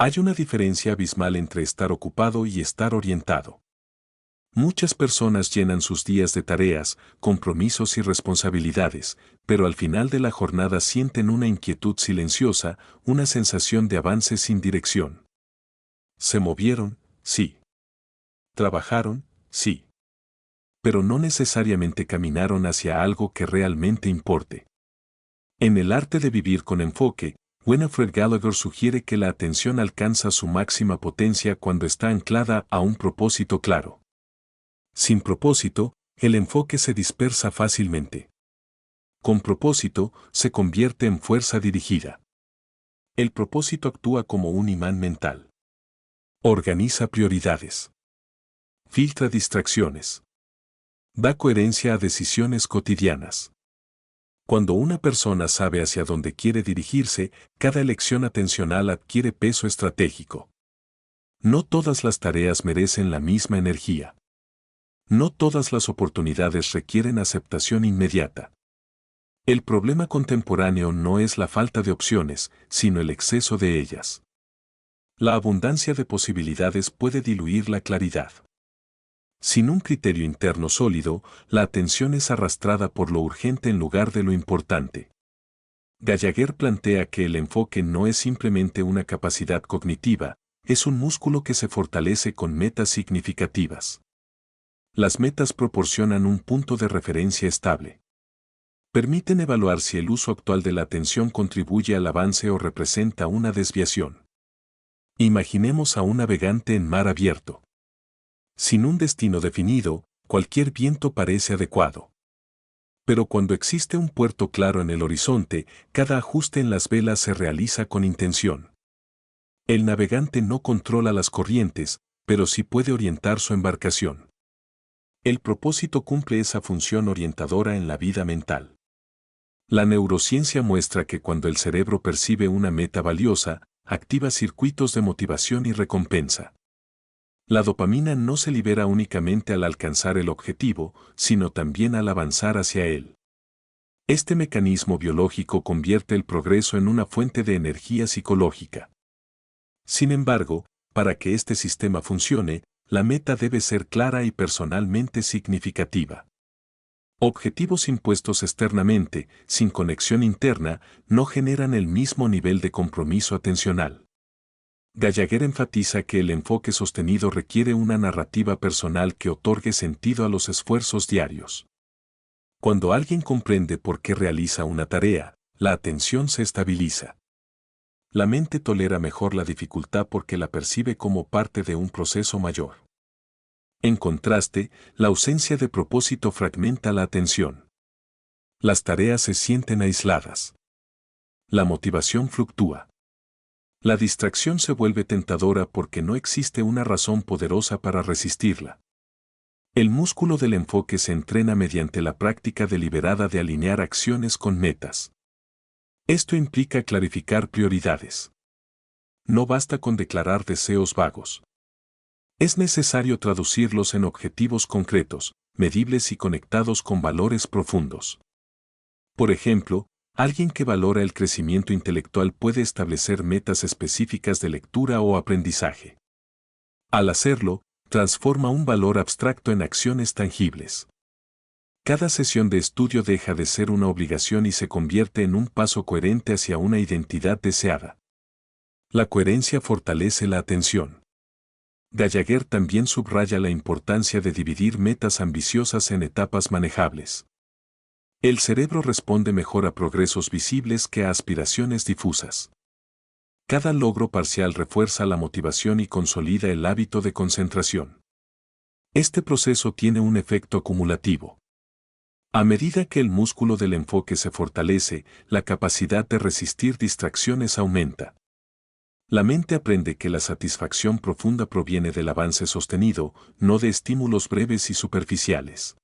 Hay una diferencia abismal entre estar ocupado y estar orientado. Muchas personas llenan sus días de tareas, compromisos y responsabilidades, pero al final de la jornada sienten una inquietud silenciosa, una sensación de avance sin dirección. Se movieron, sí. Trabajaron, sí. Pero no necesariamente caminaron hacia algo que realmente importe. En el arte de vivir con enfoque, Winifred Gallagher sugiere que la atención alcanza su máxima potencia cuando está anclada a un propósito claro. Sin propósito, el enfoque se dispersa fácilmente. Con propósito, se convierte en fuerza dirigida. El propósito actúa como un imán mental. Organiza prioridades. Filtra distracciones. Da coherencia a decisiones cotidianas. Cuando una persona sabe hacia dónde quiere dirigirse, cada elección atencional adquiere peso estratégico. No todas las tareas merecen la misma energía. No todas las oportunidades requieren aceptación inmediata. El problema contemporáneo no es la falta de opciones, sino el exceso de ellas. La abundancia de posibilidades puede diluir la claridad. Sin un criterio interno sólido, la atención es arrastrada por lo urgente en lugar de lo importante. Gallagher plantea que el enfoque no es simplemente una capacidad cognitiva, es un músculo que se fortalece con metas significativas. Las metas proporcionan un punto de referencia estable. Permiten evaluar si el uso actual de la atención contribuye al avance o representa una desviación. Imaginemos a un navegante en mar abierto. Sin un destino definido, cualquier viento parece adecuado. Pero cuando existe un puerto claro en el horizonte, cada ajuste en las velas se realiza con intención. El navegante no controla las corrientes, pero sí puede orientar su embarcación. El propósito cumple esa función orientadora en la vida mental. La neurociencia muestra que cuando el cerebro percibe una meta valiosa, activa circuitos de motivación y recompensa. La dopamina no se libera únicamente al alcanzar el objetivo, sino también al avanzar hacia él. Este mecanismo biológico convierte el progreso en una fuente de energía psicológica. Sin embargo, para que este sistema funcione, la meta debe ser clara y personalmente significativa. Objetivos impuestos externamente, sin conexión interna, no generan el mismo nivel de compromiso atencional. Gallagher enfatiza que el enfoque sostenido requiere una narrativa personal que otorgue sentido a los esfuerzos diarios. Cuando alguien comprende por qué realiza una tarea, la atención se estabiliza. La mente tolera mejor la dificultad porque la percibe como parte de un proceso mayor. En contraste, la ausencia de propósito fragmenta la atención. Las tareas se sienten aisladas. La motivación fluctúa. La distracción se vuelve tentadora porque no existe una razón poderosa para resistirla. El músculo del enfoque se entrena mediante la práctica deliberada de alinear acciones con metas. Esto implica clarificar prioridades. No basta con declarar deseos vagos. Es necesario traducirlos en objetivos concretos, medibles y conectados con valores profundos. Por ejemplo, alguien que valora el crecimiento intelectual puede establecer metas específicas de lectura o aprendizaje. Al hacerlo, transforma un valor abstracto en acciones tangibles. Cada sesión de estudio deja de ser una obligación y se convierte en un paso coherente hacia una identidad deseada. La coherencia fortalece la atención. Gallagher también subraya la importancia de dividir metas ambiciosas en etapas manejables. El cerebro responde mejor a progresos visibles que a aspiraciones difusas. Cada logro parcial refuerza la motivación y consolida el hábito de concentración. Este proceso tiene un efecto acumulativo. A medida que el músculo del enfoque se fortalece, la capacidad de resistir distracciones aumenta. La mente aprende que la satisfacción profunda proviene del avance sostenido, no de estímulos breves y superficiales.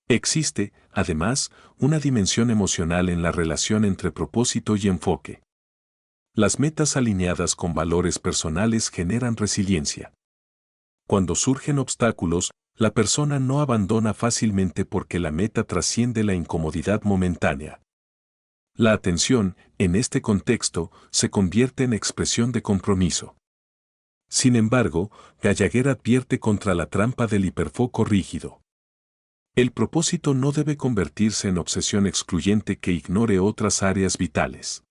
Existe, además, una dimensión emocional en la relación entre propósito y enfoque. Las metas alineadas con valores personales generan resiliencia. Cuando surgen obstáculos, la persona no abandona fácilmente porque la meta trasciende la incomodidad momentánea. La atención, en este contexto, se convierte en expresión de compromiso. Sin embargo, Gallagher advierte contra la trampa del hiperfoco rígido. El propósito no debe convertirse en obsesión excluyente que ignore otras áreas vitales.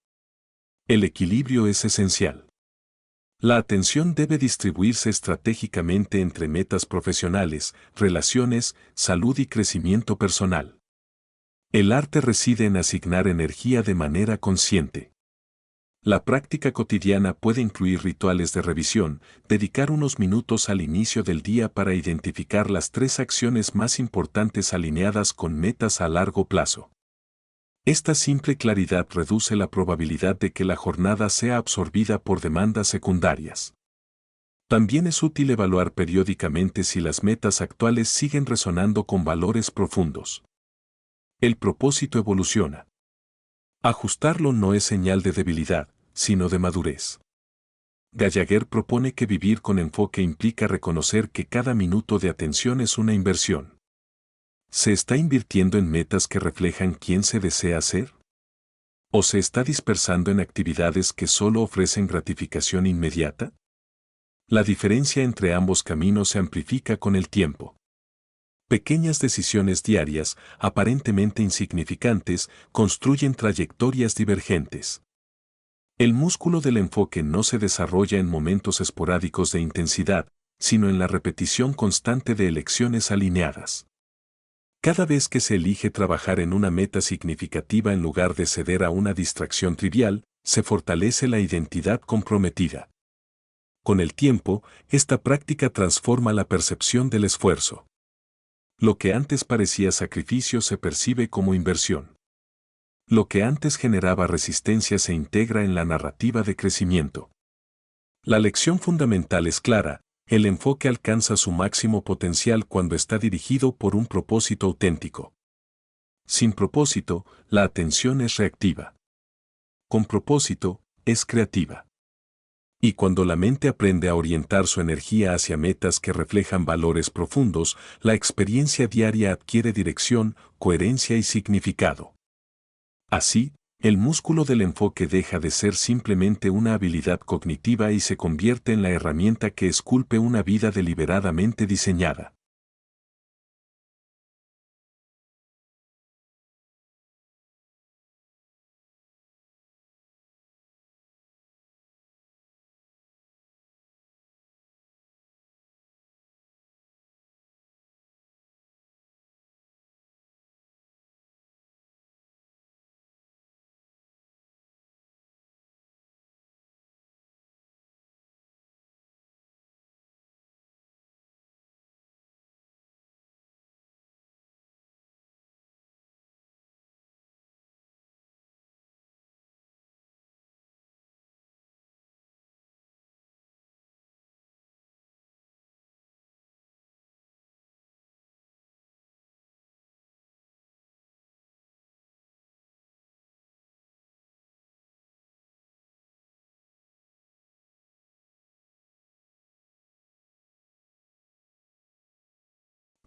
El equilibrio es esencial. La atención debe distribuirse estratégicamente entre metas profesionales, relaciones, salud y crecimiento personal. El arte reside en asignar energía de manera consciente. La práctica cotidiana puede incluir rituales de revisión, dedicar unos minutos al inicio del día para identificar las 3 acciones más importantes alineadas con metas a largo plazo. Esta simple claridad reduce la probabilidad de que la jornada sea absorbida por demandas secundarias. También es útil evaluar periódicamente si las metas actuales siguen resonando con valores profundos. El propósito evoluciona. Ajustarlo no es señal de debilidad, sino de madurez. Gallagher propone que vivir con enfoque implica reconocer que cada minuto de atención es una inversión. ¿Se está invirtiendo en metas que reflejan quién se desea ser? ¿O se está dispersando en actividades que solo ofrecen gratificación inmediata? La diferencia entre ambos caminos se amplifica con el tiempo. Pequeñas decisiones diarias, aparentemente insignificantes, construyen trayectorias divergentes. El músculo del enfoque no se desarrolla en momentos esporádicos de intensidad, sino en la repetición constante de elecciones alineadas. Cada vez que se elige trabajar en una meta significativa en lugar de ceder a una distracción trivial, se fortalece la identidad comprometida. Con el tiempo, esta práctica transforma la percepción del esfuerzo. Lo que antes parecía sacrificio se percibe como inversión. Lo que antes generaba resistencia se integra en la narrativa de crecimiento. La lección fundamental es clara: el enfoque alcanza su máximo potencial cuando está dirigido por un propósito auténtico. Sin propósito, la atención es reactiva. Con propósito, es creativa. Y cuando la mente aprende a orientar su energía hacia metas que reflejan valores profundos, la experiencia diaria adquiere dirección, coherencia y significado. Así, el músculo del enfoque deja de ser simplemente una habilidad cognitiva y se convierte en la herramienta que esculpe una vida deliberadamente diseñada.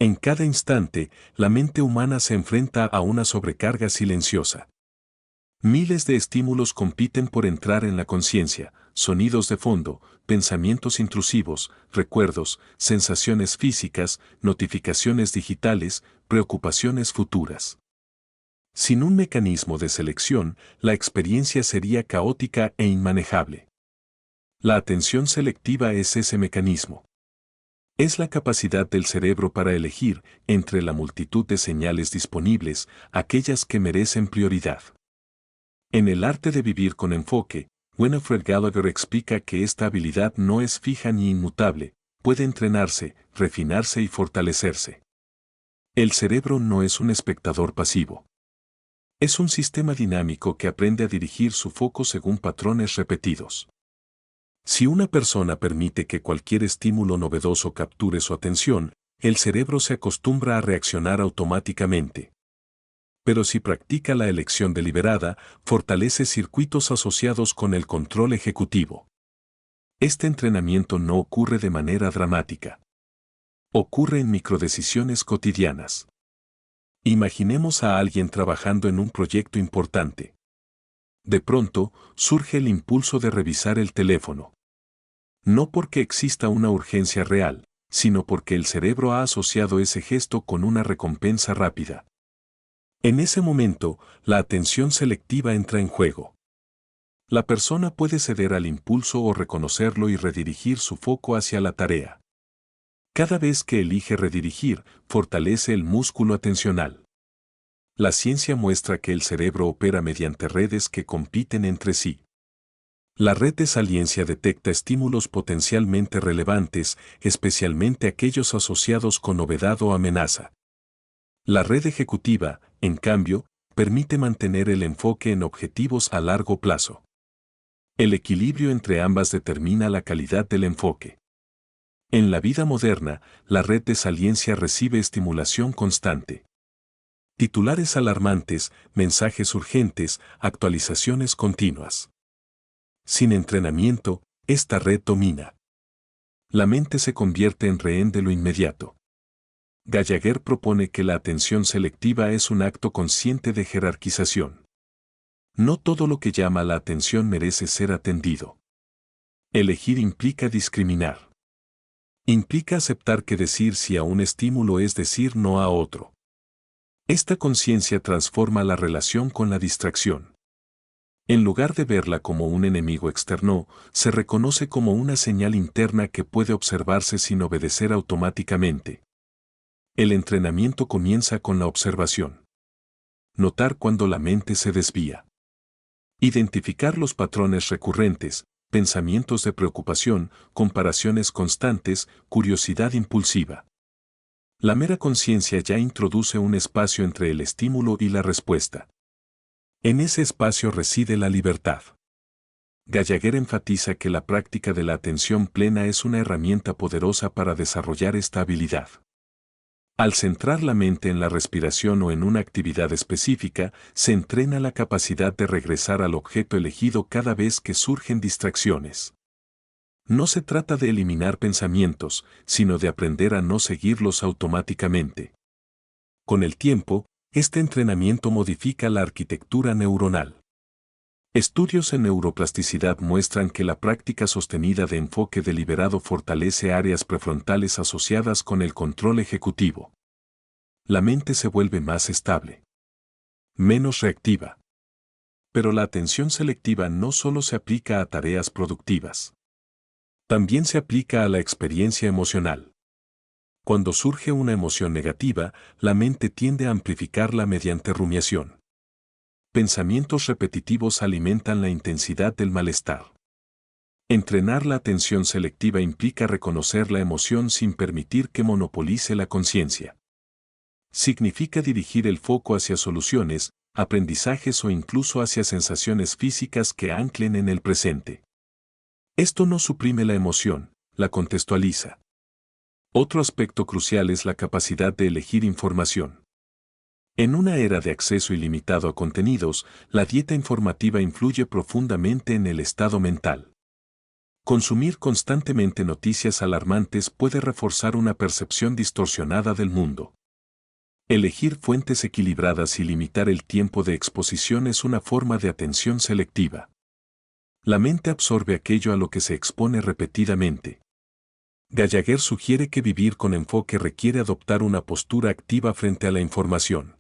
En cada instante, la mente humana se enfrenta a una sobrecarga silenciosa. Miles de estímulos compiten por entrar en la conciencia: sonidos de fondo, pensamientos intrusivos, recuerdos, sensaciones físicas, notificaciones digitales, preocupaciones futuras. Sin un mecanismo de selección, la experiencia sería caótica e inmanejable. La atención selectiva es ese mecanismo. Es la capacidad del cerebro para elegir, entre la multitud de señales disponibles, aquellas que merecen prioridad. En el arte de vivir con enfoque, Winifred Gallagher explica que esta habilidad no es fija ni inmutable, puede entrenarse, refinarse y fortalecerse. El cerebro no es un espectador pasivo. Es un sistema dinámico que aprende a dirigir su foco según patrones repetidos. Si una persona permite que cualquier estímulo novedoso capture su atención, el cerebro se acostumbra a reaccionar automáticamente. Pero si practica la elección deliberada, fortalece circuitos asociados con el control ejecutivo. Este entrenamiento no ocurre de manera dramática. Ocurre en microdecisiones cotidianas. Imaginemos a alguien trabajando en un proyecto importante. De pronto, surge el impulso de revisar el teléfono. No porque exista una urgencia real, sino porque el cerebro ha asociado ese gesto con una recompensa rápida. En ese momento, la atención selectiva entra en juego. La persona puede ceder al impulso o reconocerlo y redirigir su foco hacia la tarea. Cada vez que elige redirigir, fortalece el músculo atencional. La ciencia muestra que el cerebro opera mediante redes que compiten entre sí. La red de saliencia detecta estímulos potencialmente relevantes, especialmente aquellos asociados con novedad o amenaza. La red ejecutiva, en cambio, permite mantener el enfoque en objetivos a largo plazo. El equilibrio entre ambas determina la calidad del enfoque. En la vida moderna, la red de saliencia recibe estimulación constante. Titulares alarmantes, mensajes urgentes, actualizaciones continuas. Sin entrenamiento, esta red domina. La mente se convierte en rehén de lo inmediato. Gallagher propone que la atención selectiva es un acto consciente de jerarquización. No todo lo que llama la atención merece ser atendido. Elegir implica discriminar. Implica aceptar que decir sí a un estímulo es decir no a otro. Esta conciencia transforma la relación con la distracción. En lugar de verla como un enemigo externo, se reconoce como una señal interna que puede observarse sin obedecer automáticamente. El entrenamiento comienza con la observación. Notar cuando la mente se desvía. Identificar los patrones recurrentes, pensamientos de preocupación, comparaciones constantes, curiosidad impulsiva. La mera conciencia ya introduce un espacio entre el estímulo y la respuesta. En ese espacio reside la libertad. Gallagher enfatiza que la práctica de la atención plena es una herramienta poderosa para desarrollar esta habilidad. Al centrar la mente en la respiración o en una actividad específica, se entrena la capacidad de regresar al objeto elegido cada vez que surgen distracciones. No se trata de eliminar pensamientos, sino de aprender a no seguirlos automáticamente. Con el tiempo, este entrenamiento modifica la arquitectura neuronal. Estudios en neuroplasticidad muestran que la práctica sostenida de enfoque deliberado fortalece áreas prefrontales asociadas con el control ejecutivo. La mente se vuelve más estable, menos reactiva. Pero la atención selectiva no solo se aplica a tareas productivas. También se aplica a la experiencia emocional. Cuando surge una emoción negativa, la mente tiende a amplificarla mediante rumiación. Pensamientos repetitivos alimentan la intensidad del malestar. Entrenar la atención selectiva implica reconocer la emoción sin permitir que monopolice la conciencia. Significa dirigir el foco hacia soluciones, aprendizajes o incluso hacia sensaciones físicas que anclen en el presente. Esto no suprime la emoción, la contextualiza. Otro aspecto crucial es la capacidad de elegir información. En una era de acceso ilimitado a contenidos, la dieta informativa influye profundamente en el estado mental. Consumir constantemente noticias alarmantes puede reforzar una percepción distorsionada del mundo. Elegir fuentes equilibradas y limitar el tiempo de exposición es una forma de atención selectiva. La mente absorbe aquello a lo que se expone repetidamente. Gallagher sugiere que vivir con enfoque requiere adoptar una postura activa frente a la información.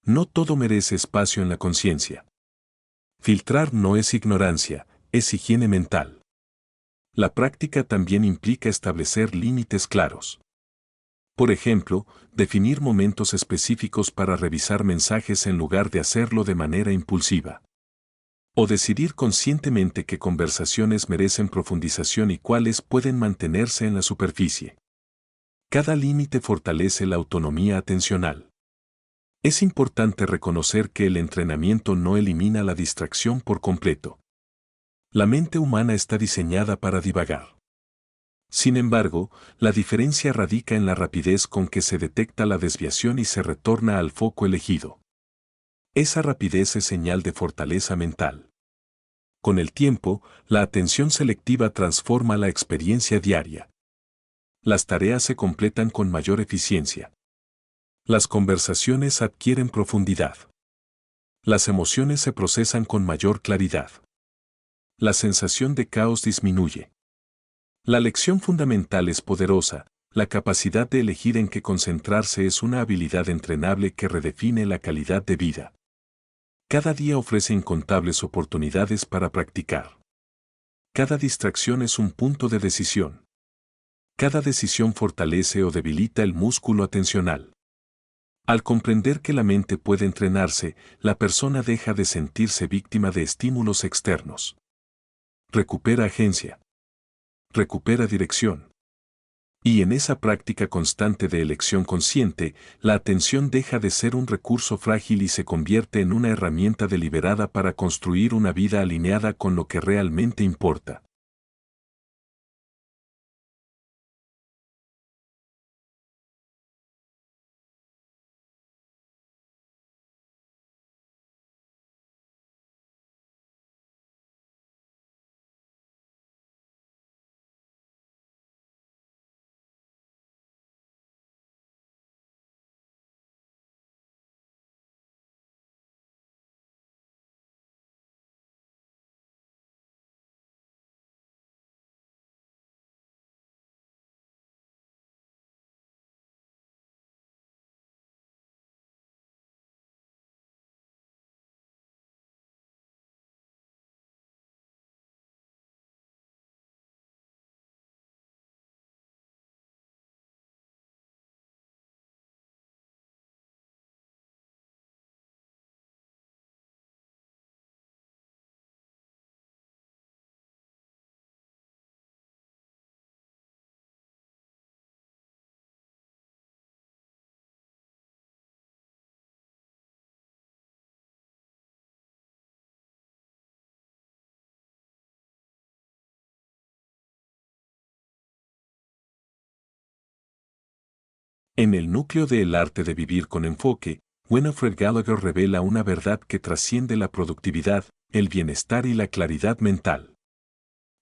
No todo merece espacio en la conciencia. Filtrar no es ignorancia, es higiene mental. La práctica también implica establecer límites claros. Por ejemplo, definir momentos específicos para revisar mensajes en lugar de hacerlo de manera impulsiva. O decidir conscientemente qué conversaciones merecen profundización y cuáles pueden mantenerse en la superficie. Cada límite fortalece la autonomía atencional. Es importante reconocer que el entrenamiento no elimina la distracción por completo. La mente humana está diseñada para divagar. Sin embargo, la diferencia radica en la rapidez con que se detecta la desviación y se retorna al foco elegido. Esa rapidez es señal de fortaleza mental. Con el tiempo, la atención selectiva transforma la experiencia diaria. Las tareas se completan con mayor eficiencia. Las conversaciones adquieren profundidad. Las emociones se procesan con mayor claridad. La sensación de caos disminuye. La lección fundamental es poderosa, la capacidad de elegir en qué concentrarse es una habilidad entrenable que redefine la calidad de vida. Cada día ofrece incontables oportunidades para practicar. Cada distracción es un punto de decisión. Cada decisión fortalece o debilita el músculo atencional. Al comprender que la mente puede entrenarse, la persona deja de sentirse víctima de estímulos externos. recupera agencia, recupera dirección. Y en esa práctica constante de elección consciente, la atención deja de ser un recurso frágil y se convierte en una herramienta deliberada para construir una vida alineada con lo que realmente importa. En el núcleo de El arte de vivir con enfoque, Winifred Gallagher revela una verdad que trasciende la productividad, el bienestar y la claridad mental.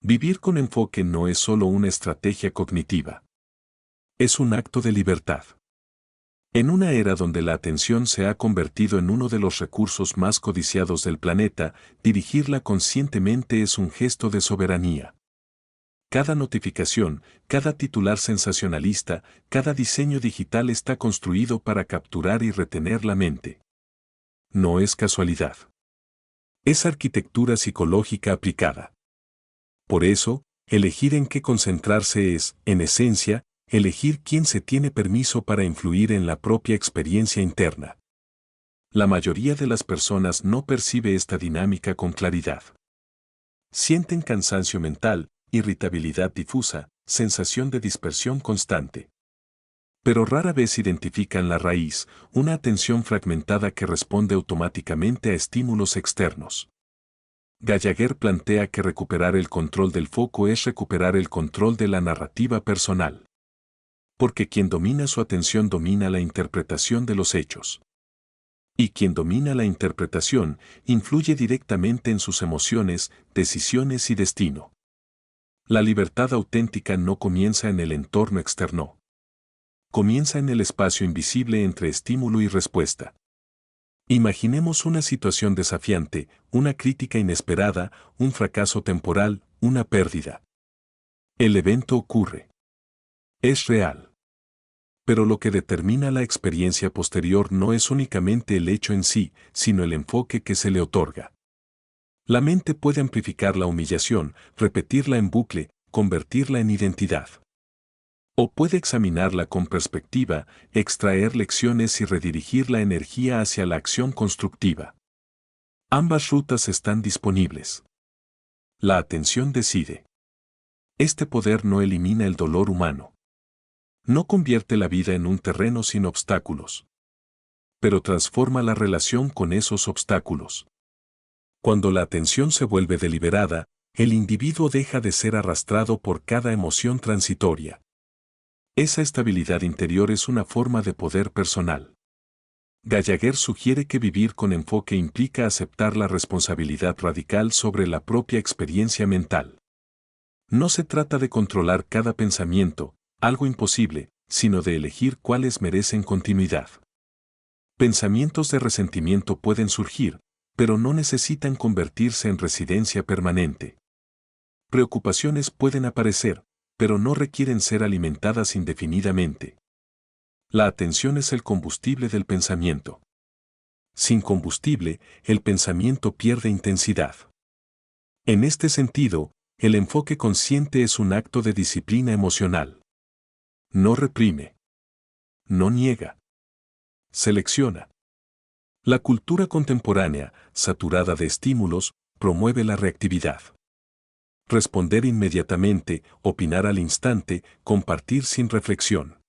Vivir con enfoque no es solo una estrategia cognitiva. Es un acto de libertad. En una era donde la atención se ha convertido en uno de los recursos más codiciados del planeta, dirigirla conscientemente es un gesto de soberanía. Cada notificación, cada titular sensacionalista, cada diseño digital está construido para capturar y retener la mente. No es casualidad. Es arquitectura psicológica aplicada. Por eso, elegir en qué concentrarse es, en esencia, elegir quién se tiene permiso para influir en la propia experiencia interna. La mayoría de las personas no percibe esta dinámica con claridad. Sienten cansancio mental, irritabilidad difusa, sensación de dispersión constante. Pero rara vez identifican la raíz, una atención fragmentada que responde automáticamente a estímulos externos. Gallagher plantea que recuperar el control del foco es recuperar el control de la narrativa personal. Porque quien domina su atención domina la interpretación de los hechos. Y quien domina la interpretación influye directamente en sus emociones, decisiones y destino. La libertad auténtica no comienza en el entorno externo. Comienza en el espacio invisible entre estímulo y respuesta. Imaginemos una situación desafiante, una crítica inesperada, un fracaso temporal, una pérdida. El evento ocurre. Es real. Pero lo que determina la experiencia posterior no es únicamente el hecho en sí, sino el enfoque que se le otorga. La mente puede amplificar la humillación, repetirla en bucle, convertirla en identidad. O puede examinarla con perspectiva, extraer lecciones y redirigir la energía hacia la acción constructiva. Ambas rutas están disponibles. La atención decide. Este poder no elimina el dolor humano. No convierte la vida en un terreno sin obstáculos. Pero transforma la relación con esos obstáculos. Cuando la atención se vuelve deliberada, el individuo deja de ser arrastrado por cada emoción transitoria. Esa estabilidad interior es una forma de poder personal. Gallagher sugiere que vivir con enfoque implica aceptar la responsabilidad radical sobre la propia experiencia mental. No se trata de controlar cada pensamiento, algo imposible, sino de elegir cuáles merecen continuidad. Pensamientos de resentimiento pueden surgir, pero no necesitan convertirse en residencia permanente. Preocupaciones pueden aparecer, pero no requieren ser alimentadas indefinidamente. La atención es el combustible del pensamiento. Sin combustible, el pensamiento pierde intensidad. En este sentido, el enfoque consciente es un acto de disciplina emocional. No reprime. No niega. Selecciona. La cultura contemporánea, saturada de estímulos, promueve la reactividad. responder inmediatamente, opinar al instante, compartir sin reflexión.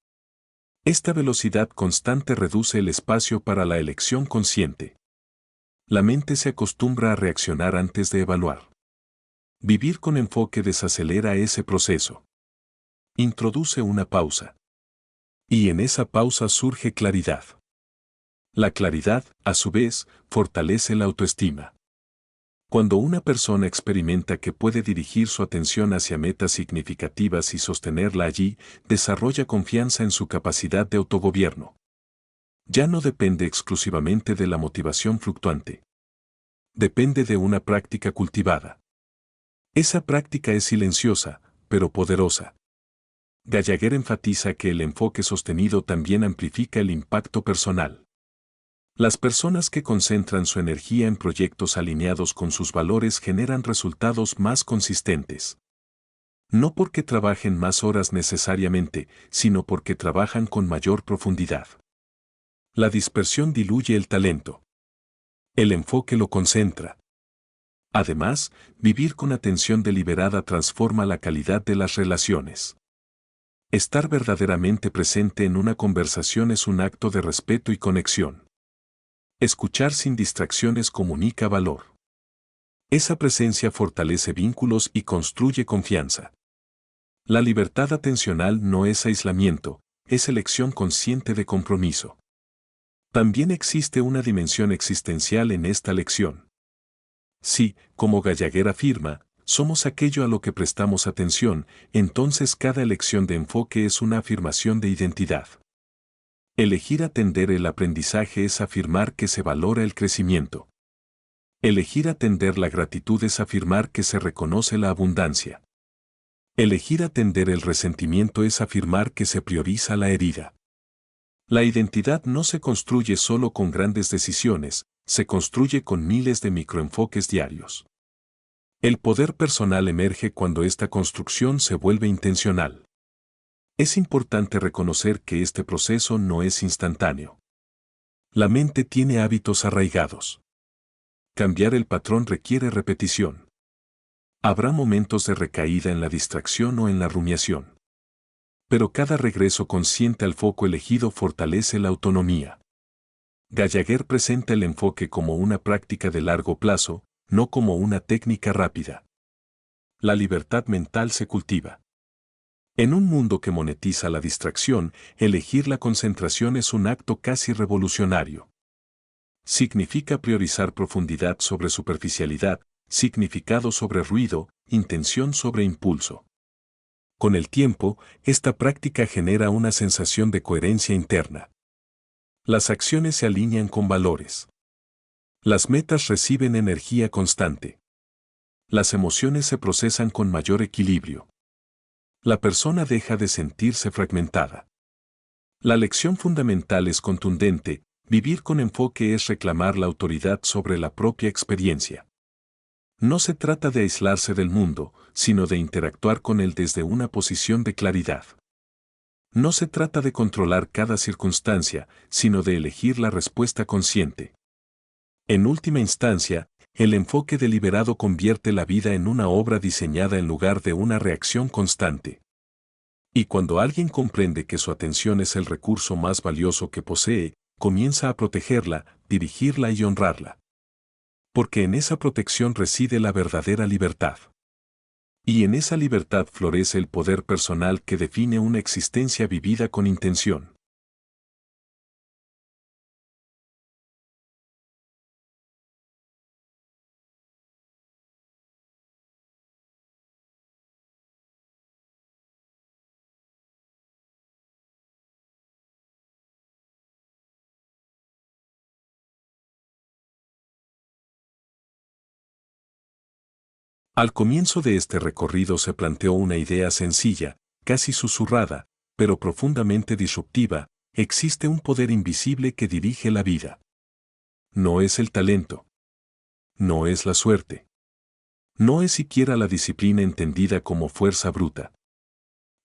Esta velocidad constante reduce el espacio para la elección consciente. La mente se acostumbra a reaccionar antes de evaluar. Vivir con enfoque desacelera ese proceso. Introduce una pausa. Y en esa pausa surge claridad. La claridad, a su vez, fortalece la autoestima. Cuando una persona experimenta que puede dirigir su atención hacia metas significativas y sostenerla allí, desarrolla confianza en su capacidad de autogobierno. Ya no depende exclusivamente de la motivación fluctuante. Depende de una práctica cultivada. Esa práctica es silenciosa, pero poderosa. Gallagher enfatiza que el enfoque sostenido también amplifica el impacto personal. Las personas que concentran su energía en proyectos alineados con sus valores generan resultados más consistentes. No porque trabajen más horas necesariamente, sino porque trabajan con mayor profundidad. La dispersión diluye el talento. El enfoque lo concentra. Además, vivir con atención deliberada transforma la calidad de las relaciones. Estar verdaderamente presente en una conversación es un acto de respeto y conexión. Escuchar sin distracciones comunica valor. Esa presencia fortalece vínculos y construye confianza. La libertad atencional no es aislamiento, es elección consciente de compromiso. También existe una dimensión existencial en esta lección. Si, como Gallagher afirma, somos aquello a lo que prestamos atención, entonces cada elección de enfoque es una afirmación de identidad. Elegir atender el aprendizaje es afirmar que se valora el crecimiento. Elegir atender la gratitud es afirmar que se reconoce la abundancia. Elegir atender el resentimiento es afirmar que se prioriza la herida. La identidad no se construye solo con grandes decisiones, se construye con miles de microenfoques diarios. El poder personal emerge cuando esta construcción se vuelve intencional. Es importante reconocer que este proceso no es instantáneo. La mente tiene hábitos arraigados. Cambiar el patrón requiere repetición. Habrá momentos de recaída en la distracción o en la rumiación. Pero cada regreso consciente al foco elegido fortalece la autonomía. Gallagher presenta el enfoque como una práctica de largo plazo, no como una técnica rápida. La libertad mental se cultiva. En un mundo que monetiza la distracción, elegir la concentración es un acto casi revolucionario. Significa priorizar profundidad sobre superficialidad, significado sobre ruido, intención sobre impulso. Con el tiempo, esta práctica genera una sensación de coherencia interna. Las acciones se alinean con valores. Las metas reciben energía constante. Las emociones se procesan con mayor equilibrio. La persona deja de sentirse fragmentada. La lección fundamental es contundente: vivir con enfoque es reclamar la autoridad sobre la propia experiencia. No se trata de aislarse del mundo, sino de interactuar con él desde una posición de claridad. No se trata de controlar cada circunstancia, sino de elegir la respuesta consciente. En última instancia, el enfoque deliberado convierte la vida en una obra diseñada en lugar de una reacción constante. Y cuando alguien comprende que su atención es el recurso más valioso que posee, comienza a protegerla, dirigirla y honrarla. Porque en esa protección reside la verdadera libertad. Y en esa libertad florece el poder personal que define una existencia vivida con intención. Al comienzo de este recorrido se planteó una idea sencilla, casi susurrada, pero profundamente disruptiva: existe un poder invisible que dirige la vida. No es el talento. No es la suerte. No es siquiera la disciplina entendida como fuerza bruta.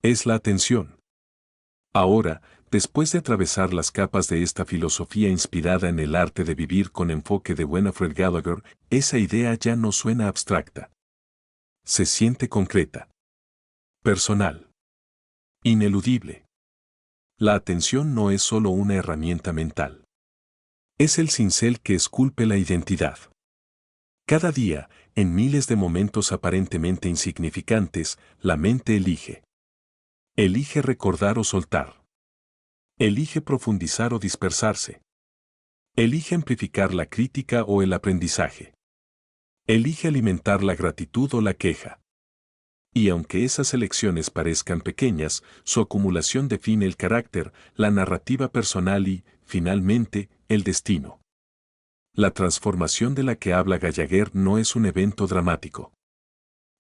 Es la atención. Ahora, después de atravesar las capas de esta filosofía inspirada en el arte de vivir con enfoque de Winifred Gallagher, esa idea ya no suena abstracta. Se siente concreta. Personal. Ineludible. La atención no es solo una herramienta mental. Es el cincel que esculpe la identidad. Cada día, en miles de momentos aparentemente insignificantes, la mente elige. Elige recordar o soltar. Elige profundizar o dispersarse. Elige amplificar la crítica o el aprendizaje. Elige alimentar la gratitud o la queja. Y aunque esas elecciones parezcan pequeñas, su acumulación define el carácter, la narrativa personal y, finalmente, el destino. La transformación de la que habla Gallagher no es un evento dramático.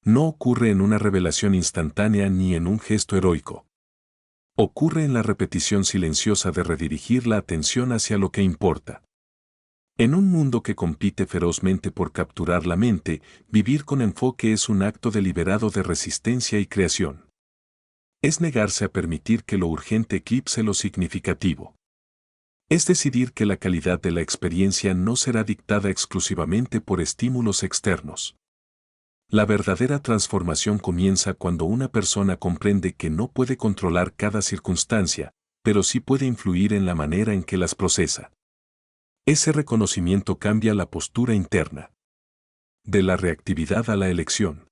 No ocurre en una revelación instantánea ni en un gesto heroico. Ocurre en la repetición silenciosa de redirigir la atención hacia lo que importa. En un mundo que compite ferozmente por capturar la mente, vivir con enfoque es un acto deliberado de resistencia y creación. Es negarse a permitir que lo urgente eclipse lo significativo. Es decidir que la calidad de la experiencia no será dictada exclusivamente por estímulos externos. La verdadera transformación comienza cuando una persona comprende que no puede controlar cada circunstancia, pero sí puede influir en la manera en que las procesa. Ese reconocimiento cambia la postura interna. De la reactividad a la elección.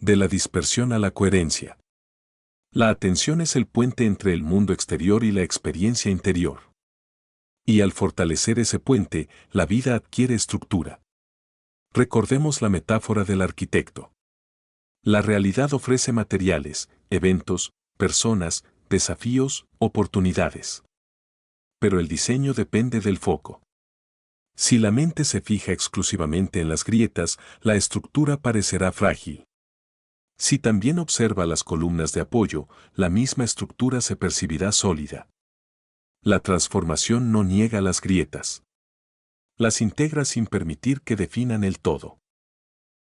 De la dispersión a la coherencia. La atención es el puente entre el mundo exterior y la experiencia interior. Y al fortalecer ese puente, la vida adquiere estructura. Recordemos la metáfora del arquitecto. La realidad ofrece materiales, eventos, personas, desafíos, oportunidades. Pero el diseño depende del foco. Si la mente se fija exclusivamente en las grietas, la estructura parecerá frágil. Si también observa las columnas de apoyo, la misma estructura se percibirá sólida. La transformación no niega las grietas. Las integra sin permitir que definan el todo.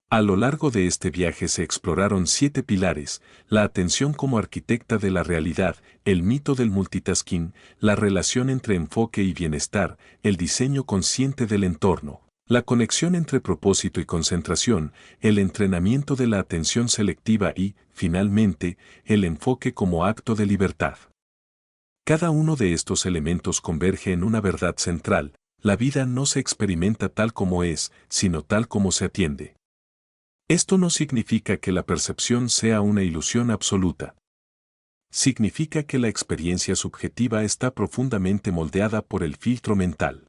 A lo largo de este viaje se exploraron 7 pilares: la atención como arquitecta de la realidad, el mito del multitasking, la relación entre enfoque y bienestar, el diseño consciente del entorno, la conexión entre propósito y concentración, el entrenamiento de la atención selectiva y, finalmente, el enfoque como acto de libertad. Cada uno de estos elementos converge en una verdad central: la vida no se experimenta tal como es, sino tal como se atiende. Esto no significa que la percepción sea una ilusión absoluta. Significa que la experiencia subjetiva está profundamente moldeada por el filtro mental.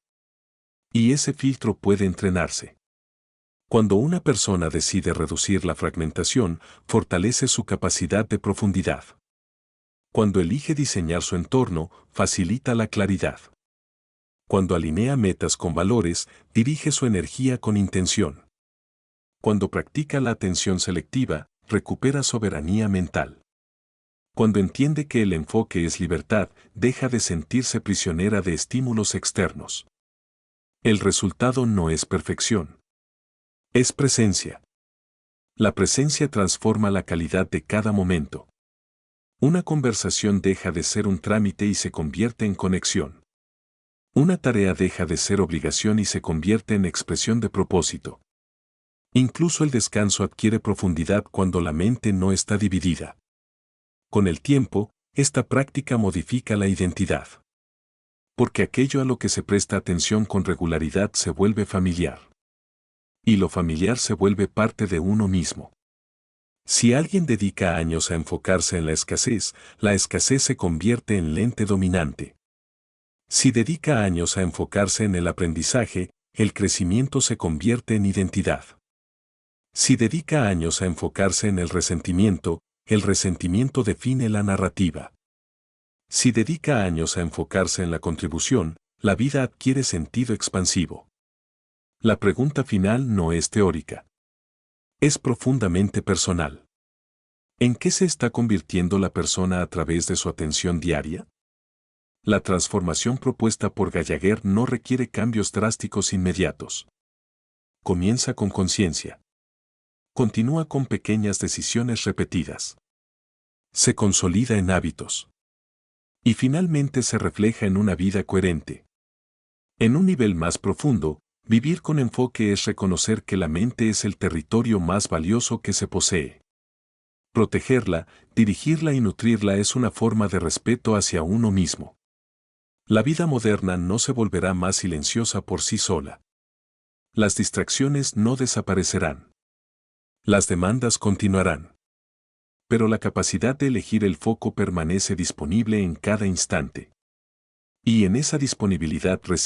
Y ese filtro puede entrenarse. Cuando una persona decide reducir la fragmentación, fortalece su capacidad de profundidad. Cuando elige diseñar su entorno, facilita la claridad. Cuando alinea metas con valores, dirige su energía con intención. Cuando practica la atención selectiva, recupera soberanía mental. Cuando entiende que el enfoque es libertad, deja de sentirse prisionera de estímulos externos. El resultado no es perfección. Es presencia. La presencia transforma la calidad de cada momento. Una conversación deja de ser un trámite y se convierte en conexión. Una tarea deja de ser obligación y se convierte en expresión de propósito. Incluso el descanso adquiere profundidad cuando la mente no está dividida. Con el tiempo, esta práctica modifica la identidad. Porque aquello a lo que se presta atención con regularidad se vuelve familiar. Y lo familiar se vuelve parte de uno mismo. Si alguien dedica años a enfocarse en la escasez se convierte en lente dominante. Si dedica años a enfocarse en el aprendizaje, el crecimiento se convierte en identidad. Si dedica años a enfocarse en el resentimiento define la narrativa. Si dedica años a enfocarse en la contribución, la vida adquiere sentido expansivo. La pregunta final no es teórica. Es profundamente personal. ¿En qué se está convirtiendo la persona a través de su atención diaria? La transformación propuesta por Gallagher no requiere cambios drásticos inmediatos. Comienza con conciencia. Continúa con pequeñas decisiones repetidas. Se consolida en hábitos. Y finalmente se refleja en una vida coherente. En un nivel más profundo, Vivir con enfoque es reconocer que la mente es el territorio más valioso que se posee. Protegerla, dirigirla y nutrirla es una forma de respeto hacia uno mismo. La vida moderna no se volverá más silenciosa por sí sola. Las distracciones no desaparecerán. Las demandas continuarán. Pero la capacidad de elegir el foco permanece disponible en cada instante. Y en esa disponibilidad reside